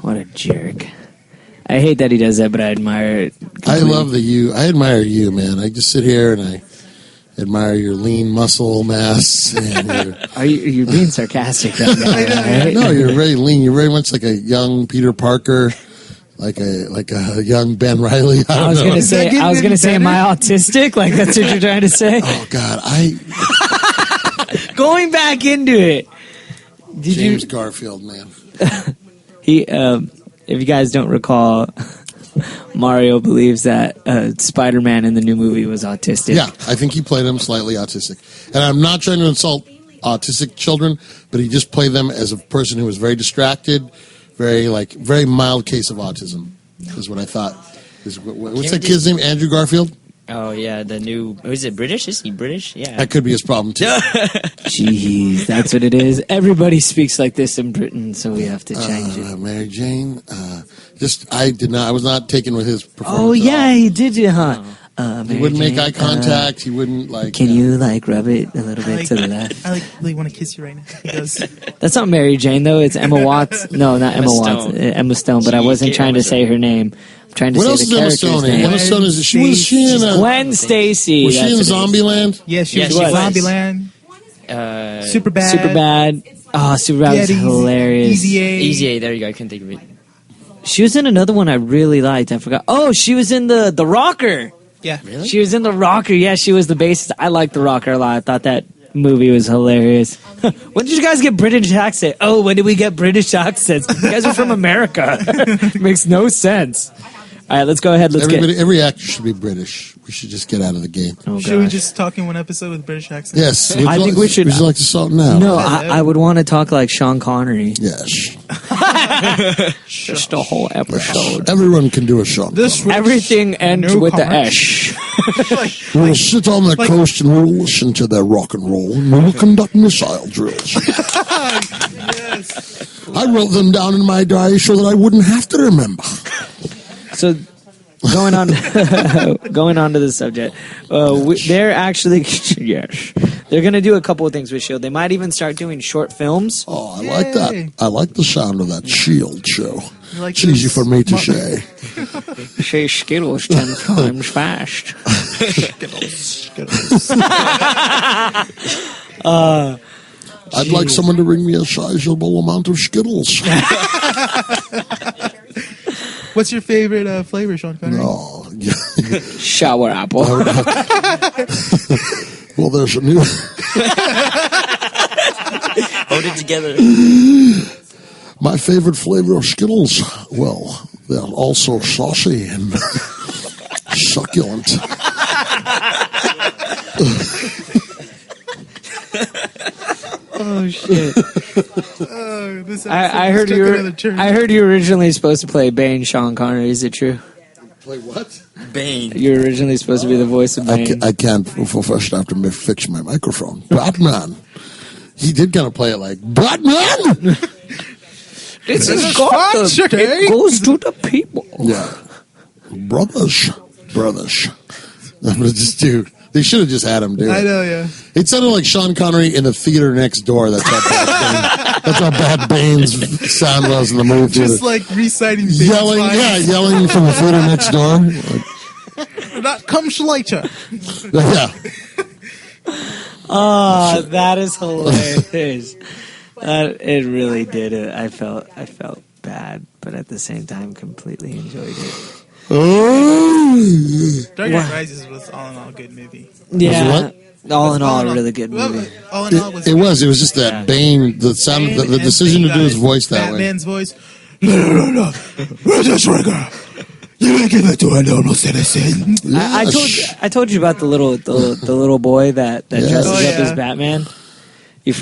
What a jerk. I hate that he does that, but I admire it. I admire you, man. I just sit here and I admire your lean muscle mass. And you're being sarcastic right now, right? No, you're very lean. You're very much like a young Peter Parker. like a young Ben Reilly. I was gonna say, am I autistic? Like that's what you're trying to say? Oh God, going back into it. James Garfield, man. He, if you guys don't recall, Mario believes that Spider-Man in the new movie was autistic. Yeah, I think he played him slightly autistic, and I'm not trying to insult autistic children, but he just played them as a person who was very distracted, very mild case of autism, is what I thought. What's that kid's name? Andrew Garfield? Oh, yeah, the new... is it British? Is he British? Yeah. That could be his problem, too. Jeez, that's what it is. Everybody speaks like this in Britain, so we have to change it. Mary Jane, I was not taken with his performance. Oh, yeah, he did, huh? He wouldn't make eye contact. He wouldn't, like... Can you, rub it a little bit to the left? I want to kiss you right now. He does. That's not Mary Jane, though. It's Emma Watts. No, not Emma Watts. Emma Stone, but I wasn't trying to say her name. I'm trying to say the character's name. Emma Stone is she in Gwen Stacy. Was she in Zombieland? Yes, she was in Zombieland. Superbad. Superbad. Oh, Superbad was hilarious. Easy A, there you go. I couldn't think of it. She was in another one I really liked. I forgot. Oh, she was in the Rocker. Yeah. Really? She was in The Rocker. Yeah, she was the bassist. I liked The Rocker a lot. I thought that movie was hilarious. When did you guys get British accent? Oh, when did we get British accents? You guys are from America. Makes no sense. All right, let's go ahead. Every actor should be British. We should just get out of the game. Oh, should we just talk in one episode with British accent? Yes. I think we should. Would you like to start now? No, I would want to talk like Sean Connery. Yes. Just a whole episode. Everyone can do a Sean Connery. Everything ends with the Esh. We'll sit on the coast and we'll listen to their rock and roll and we'll conduct missile drills. Yes. I wrote them down in my diary so that I wouldn't have to remember. So, going on to the subject, they're actually they're going to do a couple of things with S.H.I.E.L.D. They might even start doing short films. Oh, I like that. I like the sound of that S.H.I.E.L.D. show. Like it's easy for me to say. Say Skittles 10 times fast. Skittles. I'd like someone to bring me a sizable amount of Skittles. What's your favorite flavor, Sean Connery? Oh, shower apple. Well, there's a new... Hold it together. My favorite flavor of Skittles, well, they're also saucy and succulent. Oh shit! I heard you were originally supposed to play Bane, Sean Connery. Is it true? Play what? Bane. You were originally supposed to be the voice of Bane. I can't. First, I have to fix my microphone. Batman. He did kind of play it like Batman. This is Gotham. It goes to the people. Yeah, brothers. Dude. They should have just had him do it. I know, yeah. It sounded like Sean Connery in the theater next door. That's how bad Bane's sound was in the movie theater. Just like reciting Bane's yelling from the theater next door. That comes later. Yeah. Oh, that is hilarious. It really did it. I felt bad, but at the same time, completely enjoyed it. Dark Knight Rises was all in all a good movie. Yeah, all in all a really good movie. All in all, it was just that Bane, the sound, the decision to do his voice that way. Batman's voice. No. Where's this trigger? You didn't give it to a normal citizen. I told you about the little boy that dresses up as Batman. He's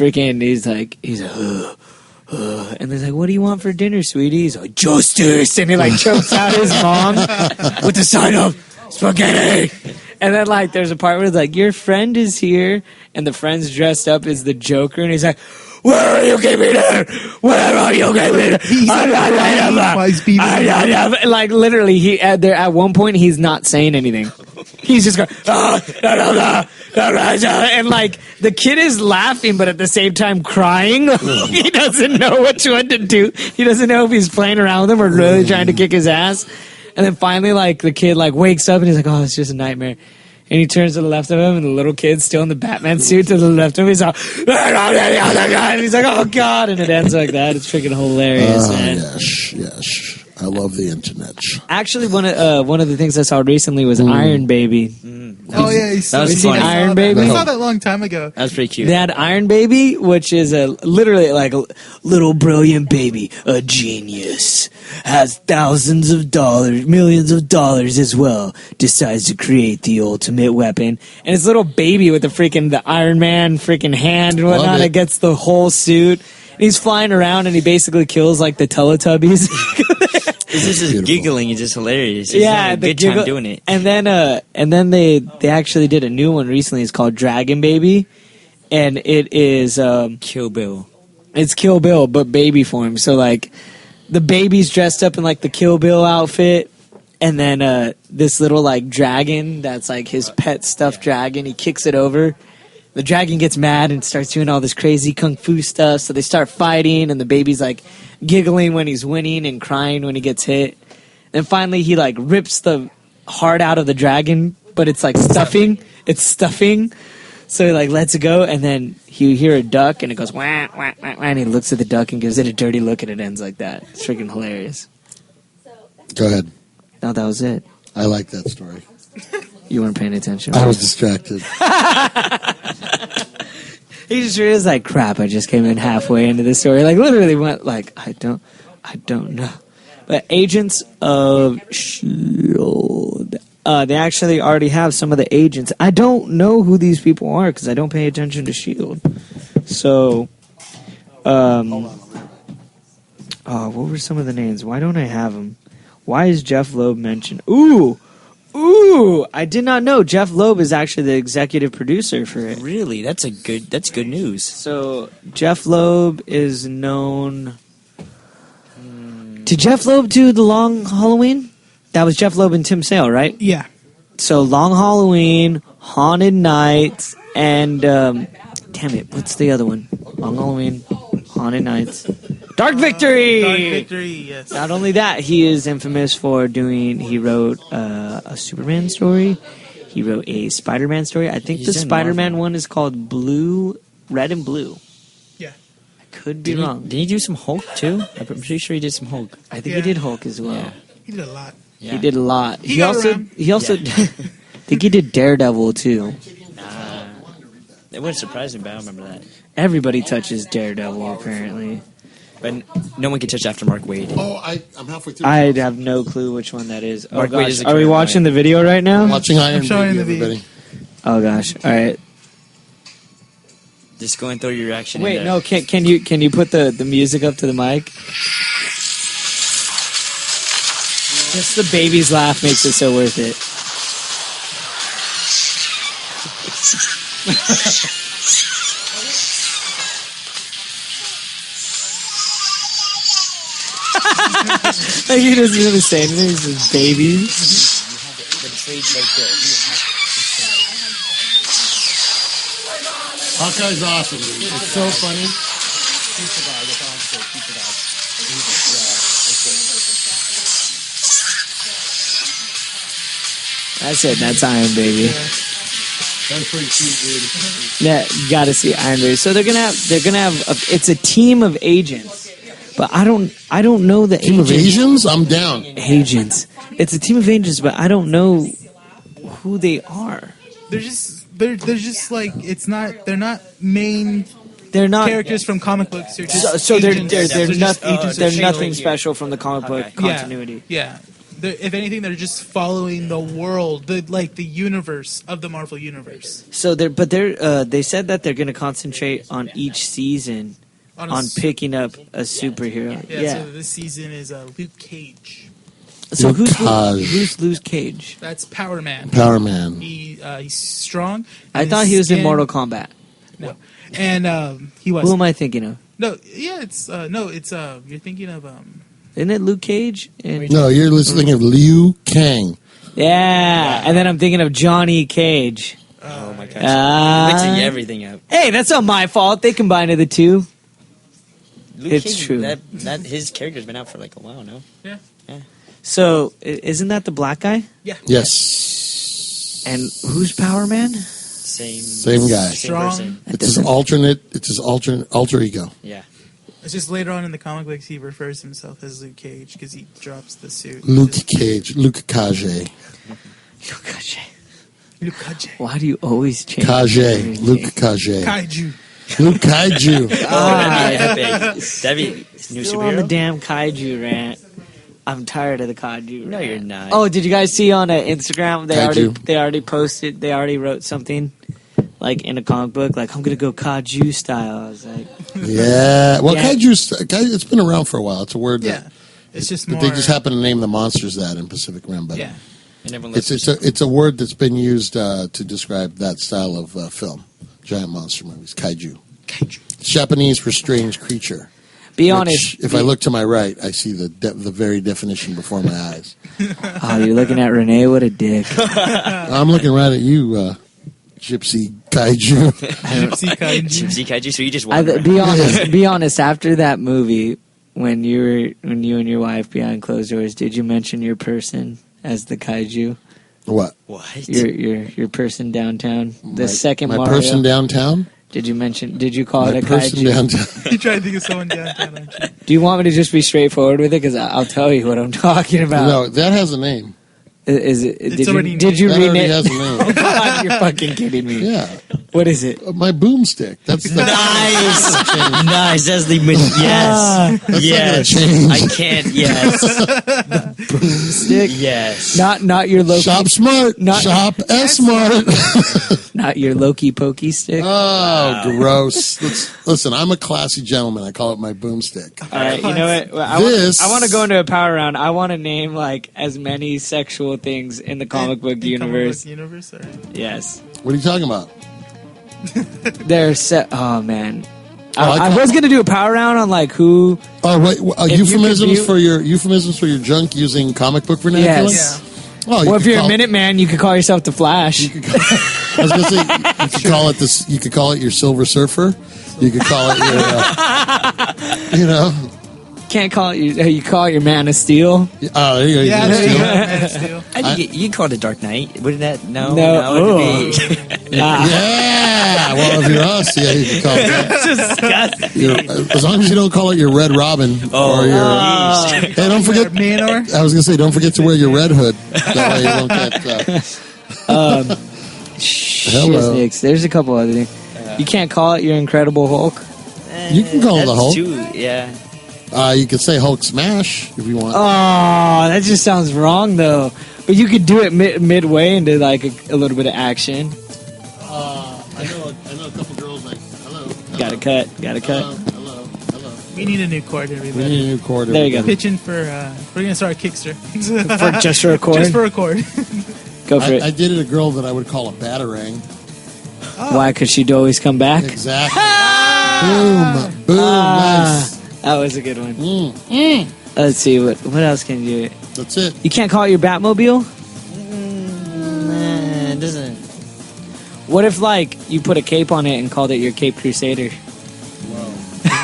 and they're like, what do you want for dinner, sweetie? He's like, justice. And he chokes out his mom with the sign of spaghetti. And then there's a part where it's like, your friend is here. And the friend's dressed up as the Joker. And he's like, where are you keeping her? Where are you keeping her? Literally, at one point, he's not saying anything. He's just going, and the kid is laughing, but at the same time crying. He doesn't know which one to do. He doesn't know if he's playing around with him or really trying to kick his ass. And then finally, the kid wakes up and he's like, oh, it's just a nightmare. And he turns to the left of him, and the little kid's still in the Batman suit to the left of him. He's like, and he's like, oh, God. And it ends like that. It's freaking hilarious, man. Yes. I love the internet. Actually, one of the things I saw recently was Iron Baby. Oh yeah, That was seen funny. Iron Baby? I saw that a long time ago. That was pretty cute. They had Iron Baby, which is literally like a little brilliant baby, a genius, has thousands of dollars, millions of dollars as well, decides to create the ultimate weapon, and his little baby with the Iron Man freaking hand and whatnot, it gets the whole suit. And he's flying around and he basically kills like the Teletubbies. He's just giggling. It's just hilarious. He's Yeah, having a the good time giggle- doing it. And then they actually did a new one recently. It's called Dragon Baby, and it is Kill Bill. it's Kill Bill but baby form. So like the baby's dressed up in like the Kill Bill outfit, and then this little like dragon that's like his pet stuffed dragon. He kicks it over. The dragon gets mad and starts doing all this crazy kung fu stuff. So they start fighting, and the baby's like giggling when he's winning and crying when he gets hit. And finally, he like rips the heart out of the dragon, but it's like stuffing. It's stuffing. So he like lets it go, and then you hear a duck, and it goes wah, wah, wah, wah, and he looks at the duck and gives it a dirty look, and it ends like that. It's freaking hilarious. Go ahead. No, that was it. I like that story. You weren't paying attention. I was distracted. He just realized like, crap, I just came in halfway into the story. Like literally went like, I don't know. But Agents of S.H.I.E.L.D. They actually already have some of the agents. I don't know who these people are because I don't pay attention to S.H.I.E.L.D. So, what were some of the names? Why don't I have them? Why is Jeff Loeb mentioned? Ooh, I did not know Jeff Loeb is actually the executive producer for it. Really? That's good news. So Jeff Loeb is known. Did Jeff Loeb do the Long Halloween? That was Jeff Loeb and Tim Sale, right? Yeah. So Long Halloween, Haunted Nights, and damn it, what's the other one? Long Halloween, Haunted Nights, Dark Victory. Dark Victory, yes. Not only that, he is infamous for doing. He wrote a Superman story. He wrote a Spider-Man story. I think He's the done Spider-Man Marvel. one is called Red and Blue. Yeah. I could be wrong. Did he do some Hulk too? I'm pretty sure he did some Hulk. I think Yeah. he did Hulk as well. Yeah. He did a lot. Yeah. He did a lot. He got also around. I think he did Daredevil too. It wouldn't surprise me, but I don't remember that. Everybody touches Daredevil apparently. But no one can touch after Mark Wade. Oh, I'm halfway through. I have no clue which one that is. Oh Mark Wade gosh, is the are we current watching one. the video right now? Watching Iron showing Baby, the video. everybody. Oh gosh. All right. Just go and throw your reaction. Wait, in there. no. Can you put the music up to the mic? Just the baby's laugh makes it so worth it. Like he doesn't really say anything. He's just babies. Hawkeye's awesome, dude. It's so funny. That's it. That's Iron Baby. That's pretty cute, dude. Yeah, you got to see Iron Baby. So they're gonna have. It's a team of agents, but I don't know the Team of agents. Asians? I'm down. Agents. It's a team of agents, but I don't know who they are. They're just like they're not main They're not characters from comic books. They're just So they're agents. they're just nothing. agents of They're S.H.I.E.L.D. nothing special from the comic book continuity. Yeah. If anything, they're just following the world, the universe of the Marvel universe. So they said that they're going to concentrate on each season on picking up a superhero. Yeah. So this season is Luke Cage. So Luke who's Luke Cage? That's Power Man. Power Man. He's strong. I and thought his he was in skin- Mortal Kombat. No, and he was. Who am I thinking of? No, yeah, it's you're thinking of Isn't it Luke Cage? And, No, you're listening of Liu Kang. yeah, and then I'm thinking of Johnny Cage. Oh my gosh. Mixing Uh, everything up. hey, that's not my fault. They combined the two. Luke It's Cage, true. That his character's been out for like a while now. yeah. So isn't that the black guy? Yes. And who's Power Man? Same Same guy. Same Strong. person. It's his alter ego. Yeah. It's just later on in the comic books he refers to himself as Luke Cage because he drops the suit. Luke Cage. Luke Cage. Luke Cage. Luke Cage. Why do you always change? Cage. Luke Cage. Kaiju. Luke Kaiju. That'd be new Still on the superhero. damn kaiju rant. I'm tired of the kaiju. No, rant. you're not. Oh, did you guys see on Instagram? Kaiju. They already posted. They already wrote something like in a comic book. Like I'm gonna go kaiju style. I was like, Yeah. Well, Yeah. Kaiju, it's been around for a while. It's a word that Yeah. It's just but more. they just happen to name the monsters that in Pacific Rim. But Yeah. And everyone it's a word that's been used to describe that style of film. Giant monster movies. Kaiju. It's Japanese for strange creature. be Which, honest. if I look to my right, I see the very definition before my eyes. Oh, you're looking at Rene. What a dick. I'm looking right at you, Gypsy Kaiju. Gypsy Kaiju. Gypsy Kaiju, so you just wander Be around. honest. Be honest. After that movie, when you and your wife behind closed doors, did you mention your person as the kaiju? What? What? Your person downtown. The second my Mario. person downtown. Did you call My it a person kaiju? downtown. You try to think of someone downtown, aren't you? Do you want me to just be straightforward with it? Because I'll tell you what I'm talking about. No, that has a name. Is it? It's Did already you? Did you That already rename? has a name. Oh God, you're fucking kidding me. Yeah, What is it? my boomstick. That's the Nice, nice. That's the yes, That's yes. not gonna change. I can't. Yes, Stick. yes. Not your Loki. Shop smart. Not- Shop S smart. Not your Loki pokey stick. Oh, gross. Listen, I'm a classy gentleman. I call it my boomstick. All right, you know what? Well, This- I want to go into a power round. I want to name like as many sexual things in the comic book In universe. Comic book universe, all right. Yes, What are you talking about? there's. Oh man, I I was gonna do a power round on like who. Oh, wait. If you Euphemisms could for your junk using comic book vernacular. Yes. Oh, Well, if could you're a call- minute man, you could call yourself the Flash. I was going to say you could call it this. You could call it your Silver Surfer. You could call it your. Can't call it. You call it your Man of Steel. Oh, there you go. Yeah, You there you can go. steal. Man, still. I think you call it a Dark Knight. Wouldn't that? No. No. it'd be- Yeah. Well, if you're us, yeah, you can call it that. As long as you don't call it your Red Robin or your. Yeesh. Hey, don't forget. Manor. I was going to say, don't forget to wear your red hood. That way you won't get. Hello. Shiznix. There's a couple other things. You can't call it your Incredible Hulk. You can call it the That's Hulk. too- yeah. You could say Hulk Smash if you want. Oh, that just sounds wrong though. But you could do it midway into like a little bit of action. I know a couple girls like, hello. Got to cut. Hello. We need a new chord, We everybody. need a new chord. There you go. Pitching for, we're going to start a Kickster. For just for a chord. Just for a chord. Go for I it. dated a girl that I would call a batarang. Why? Because she'd always come back. Exactly. Boom. Boom. Nice. That was a good one. Mm. Let's see what else can you do. That's it. You can't call it your Batmobile. Nah, it doesn't. What if like you put a cape on it and called it your Cape Crusader?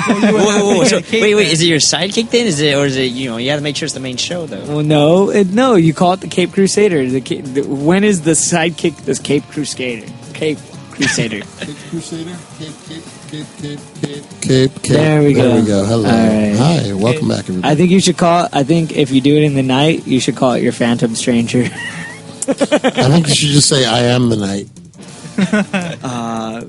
Whoa. So, wait. Is it your sidekick then? Is it, or is it? You got to make sure it's the main show though. Well, no. You call it the Cape Crusader. When is the sidekick the Cape Crusader? Cape Crusader. Cape Crusader. Cape. There we go. Hello. All right. Hi. Welcome back, everybody. I think you should call. I think if you do it in the night, you should call it your Phantom Stranger. I think you should just say, I am the night.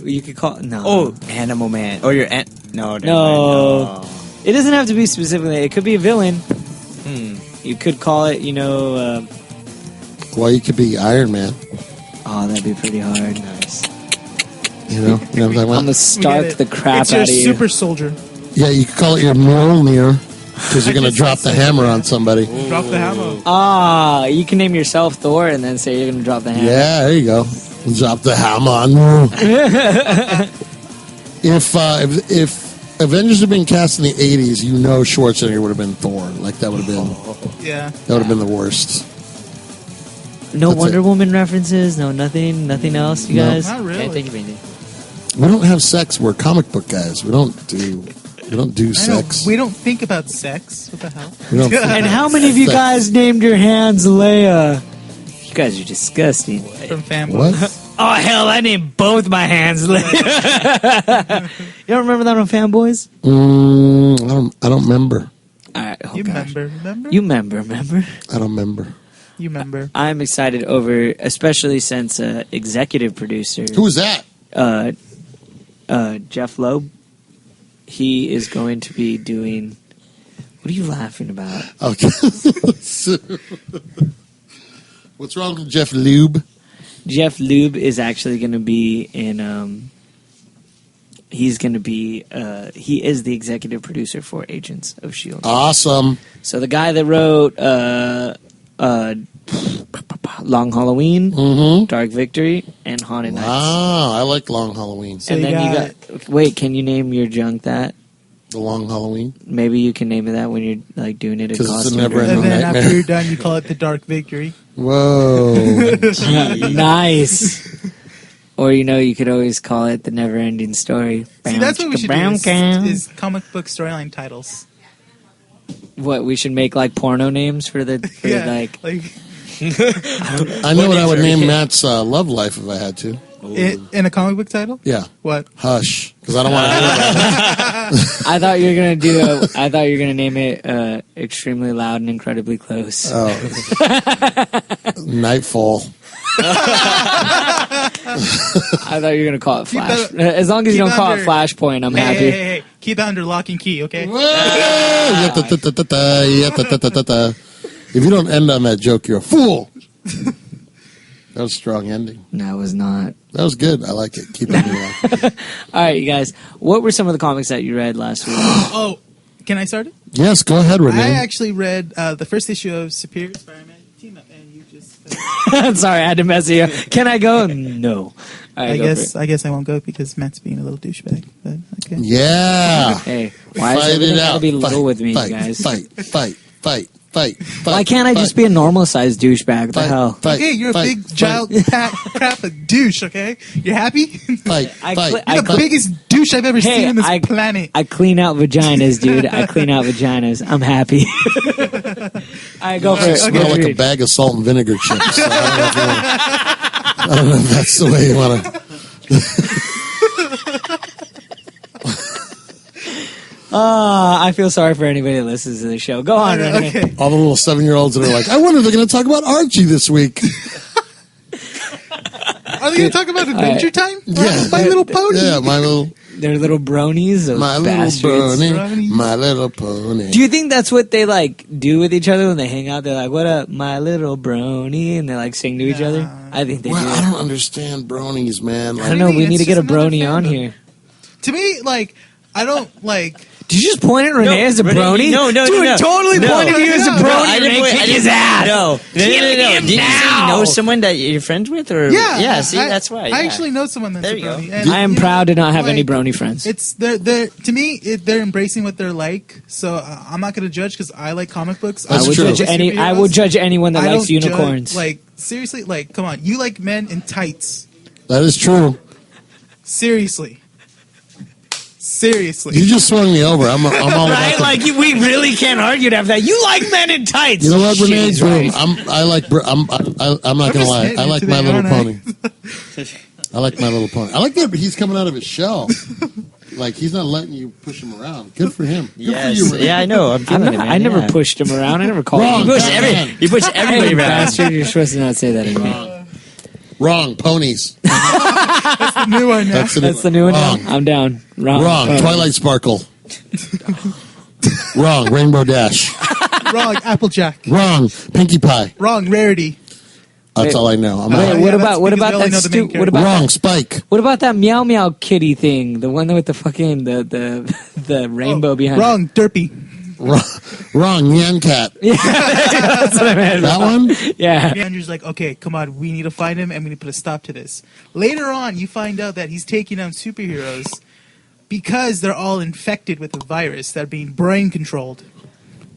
You could call no. Oh, Animal Man, or your no. No. It doesn't have to be specifically. It could be a villain. You could call it. Well, you could be Iron Man. Oh, that'd be pretty hard. Nice. You know what I'm talking I'm about? gonna stark the crap it's your out of you. super soldier. Yeah, you could call it your Mjolnir because you're going to drop the hammer on somebody. Drop the hammer. You can name yourself Thor and then say you're gonna drop the hammer. Yeah, there you go. Drop the hammer on. If Avengers had been cast in the 80s, Schwarzenegger would have been Thor. Like that would have been Yeah. the worst. No That's Wonder it. Woman references. No nothing else. You No. guys. Not really. Can't think of anything. We don't have sex. We're comic book guys. We don't do I know. sex. We don't think about sex. What the hell? We don't think And how many of you sex. guys named your hands Leia? You guys are disgusting. From fanboys. What? Oh hell, I named both my hands. You don't remember that on Fanboys? I don't remember. All right, You remember? You remember? I don't remember. You remember? I'm excited over, especially since executive producer. Who was that? Jeff Loeb. He is going to be doing. What are you laughing about? Okay. What's wrong with Jeff Loeb? Jeff Loeb is actually going to be in. He's going to be. He is the executive producer for Agents of S.H.I.E.L.D. Awesome. So the guy that wrote Long Halloween, Dark Victory, and Haunted Nights. Wow, I like Long Halloween. So And you then got- you got. Wait, can you name your junk that? The Long Halloween. Maybe you can name it that when you're like doing it in 'Cause it's a costume. never-ending And then nightmare. after you're done, you call it the Dark Victory. Whoa. Nice. Or you could always call it the never-ending story. See, that's what we should do is comic book storyline titles. What we should make like porno names for the like. I know what I would name Matt's love life if I had to. In a comic book title? Yeah. What? Hush. Because I don't want to hear about it. I thought you were gonna do. I thought you were gonna name it extremely loud and incredibly close. Oh. Nightfall. I thought you were gonna call it Keep Flash. that- As long as you keep don't call under- it Flashpoint, I'm Hey, happy. hey. Keep that under lock and key, okay? If you don't end on that joke, you're a fool. That was a strong ending. No, it was not. That was good. I like it. Keep it moving. All right, you guys. What were some of the comics that you read last week? Oh, can I start it? Yes, go ahead, Rene. I actually read the first issue of Superior Spider-Man Team Up, and you just... Sorry, I had to mess you. Can I go? No. All right, I go guess for it. I won't go because Matt's being a little douchebag. But okay. Yeah. Hey, why Fight is everything it gotta out. be little with me, fight, guys? Fight. Why can't I just be a normal sized douchebag? What the hell? Okay, you're a big child crap of douche, okay? You happy? Fight. You're the biggest douche I've ever seen on this planet. I clean out vaginas, dude. I clean out vaginas. I'm happy. I go for it. Smell like a bag of salt and vinegar chips. So I don't know if that's the way you want to. I feel sorry for anybody that listens to the show. Go on, Rene. Okay. All the little 7-year-olds that are like, I wonder if they're going to talk about Archie this week. Are they going to talk about Adventure Time? Yeah. My Little Pony? Yeah, my little They're little bronies. Those my bastards. little Brony. pony. My little pony. Do you think that's what they like do with each other when they hang out? They're like, "What up, my little brony," and they like sing to each other. I think they Well, do. I don't understand bronies, man. I Like, don't know. We It's need to get a just another brony on fandom. here. To me, like, I don't like... Did you just point at Rene No, as a Rene, brony? no, Dude, no. totally No. pointed at you as a No, brony. I Rene, didn't. kick his ass. No. Kill him Did you now. know someone that you're friends with, or Yeah. See, that's why. I yeah. actually know someone that's There a you go. brony. And, I am you know, proud to not have any like, brony friends. It's they're to me they're embracing what they're like. So I'm not going to judge because I like comic books. That's I would true. judge any. I would judge anyone that I likes don't judge- unicorns. like seriously, like come on, you like men in tights. that is true. Seriously. You just swung me over. I'm all about Right? the- Like we really can't argue to have that. You like men in tights. You know what, Renee? Jeez, Boom. right. I'm not gonna just lie. hitting I you like today, My Little aren't I? Pony. I like My Little Pony. I like that he's coming out of his shell. Like he's not letting you push him around. Good for him. Good Yes. for you, Renee. Yeah, I know. I'm feeling it, man. I never yeah. pushed him around. I never called Wrong. him. You push everybody Hey, around. bastard, you're supposed to not say that anymore. Wrong. Ponies. The new one now. That's the new one now? Wrong. I'm down. Wrong. Wrong. Twilight Sparkle. Wrong. Rainbow Dash. Wrong. Applejack. Wrong. Pinkie Pie. Wrong. Rarity. That's Wait. all I know. I'm Wait, out. what Yeah, about that's what because about we only that know the main stupid? What about Wrong. that, Spike. what about that meow meow kitty thing? The one with the fucking the rainbow behind. Wrong. Derpy. Wrong. Nyan Cat. That's what I meant. That one? Yeah. Andrew's like, okay, come on, we need to find him and we need to put a stop to this. Later on, you find out that he's taking down superheroes because they're all infected with a virus that are being brain controlled.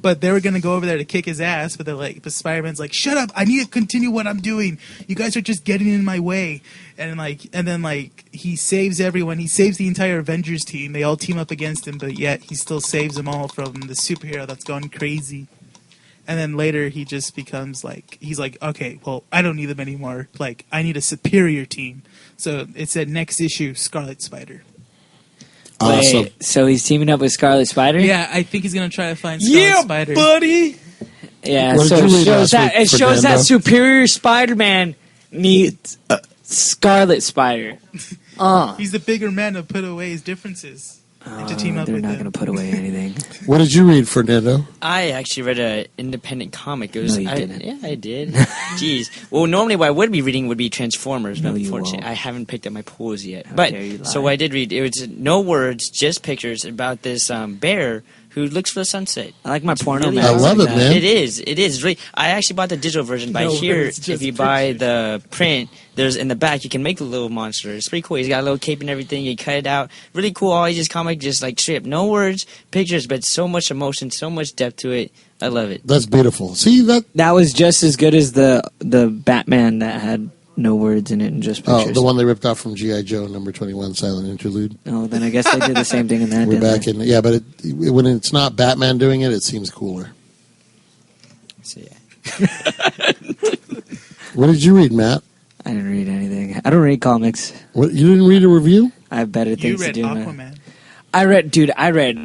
But they were gonna go over there to kick his ass, but Spider-Man's like, shut up, I need to continue what I'm doing. You guys are just getting in my way. And then he saves everyone. He saves the entire Avengers team. They all team up against him, but yet he still saves them all from the superhero that's gone crazy. And then later he just becomes like, he's like, okay, well, I don't need them anymore. Like, I need a superior team. So it said next issue, Scarlet Spider. Awesome. Wait, so he's teaming up with Scarlet Spider? Yeah, I think he's going to try to find Scarlet Spider. buddy! Yeah, What so did you read it shows last that week, Fernando? Superior Spider-Man needs Scarlet Spider. He's the bigger man to put away his differences and to team up They're with not him. going to put away anything. What did you read, Fernando? I actually read an independent comic. It was, No, you didn't. Yeah, I did. Jeez. Well, normally what I would be reading would be Transformers, No, but you unfortunately, won't. I haven't picked up my pools yet. How But dare you lie. so what I did read, it was no words, just pictures about this bear who looks for the sunset. I like my porno really man. I love like it, that. man. It is. It is. Really, I actually bought the digital version. But No here, words, just if you buy pictures. the print, there's in the back you can make the little monster. It's pretty cool. He's got a little cape and everything. You cut it out. Really cool. All ages comic, just like straight up, no words, pictures, but so much emotion, so much depth to it. I love it. That's beautiful. See that? That was just as good as the Batman that had no words in it and just pictures. Oh, the one they ripped off from G.I. Joe, number 21, Silent Interlude. Oh, then I guess they did the same thing in that. We're didn't back they? in. Yeah, but when it's not Batman doing it, it seems cooler. So yeah. What did you read, Matt? I didn't read anything. I don't read comics. What, you didn't read a review? I have better You things to read do. Man. Aquaman. I read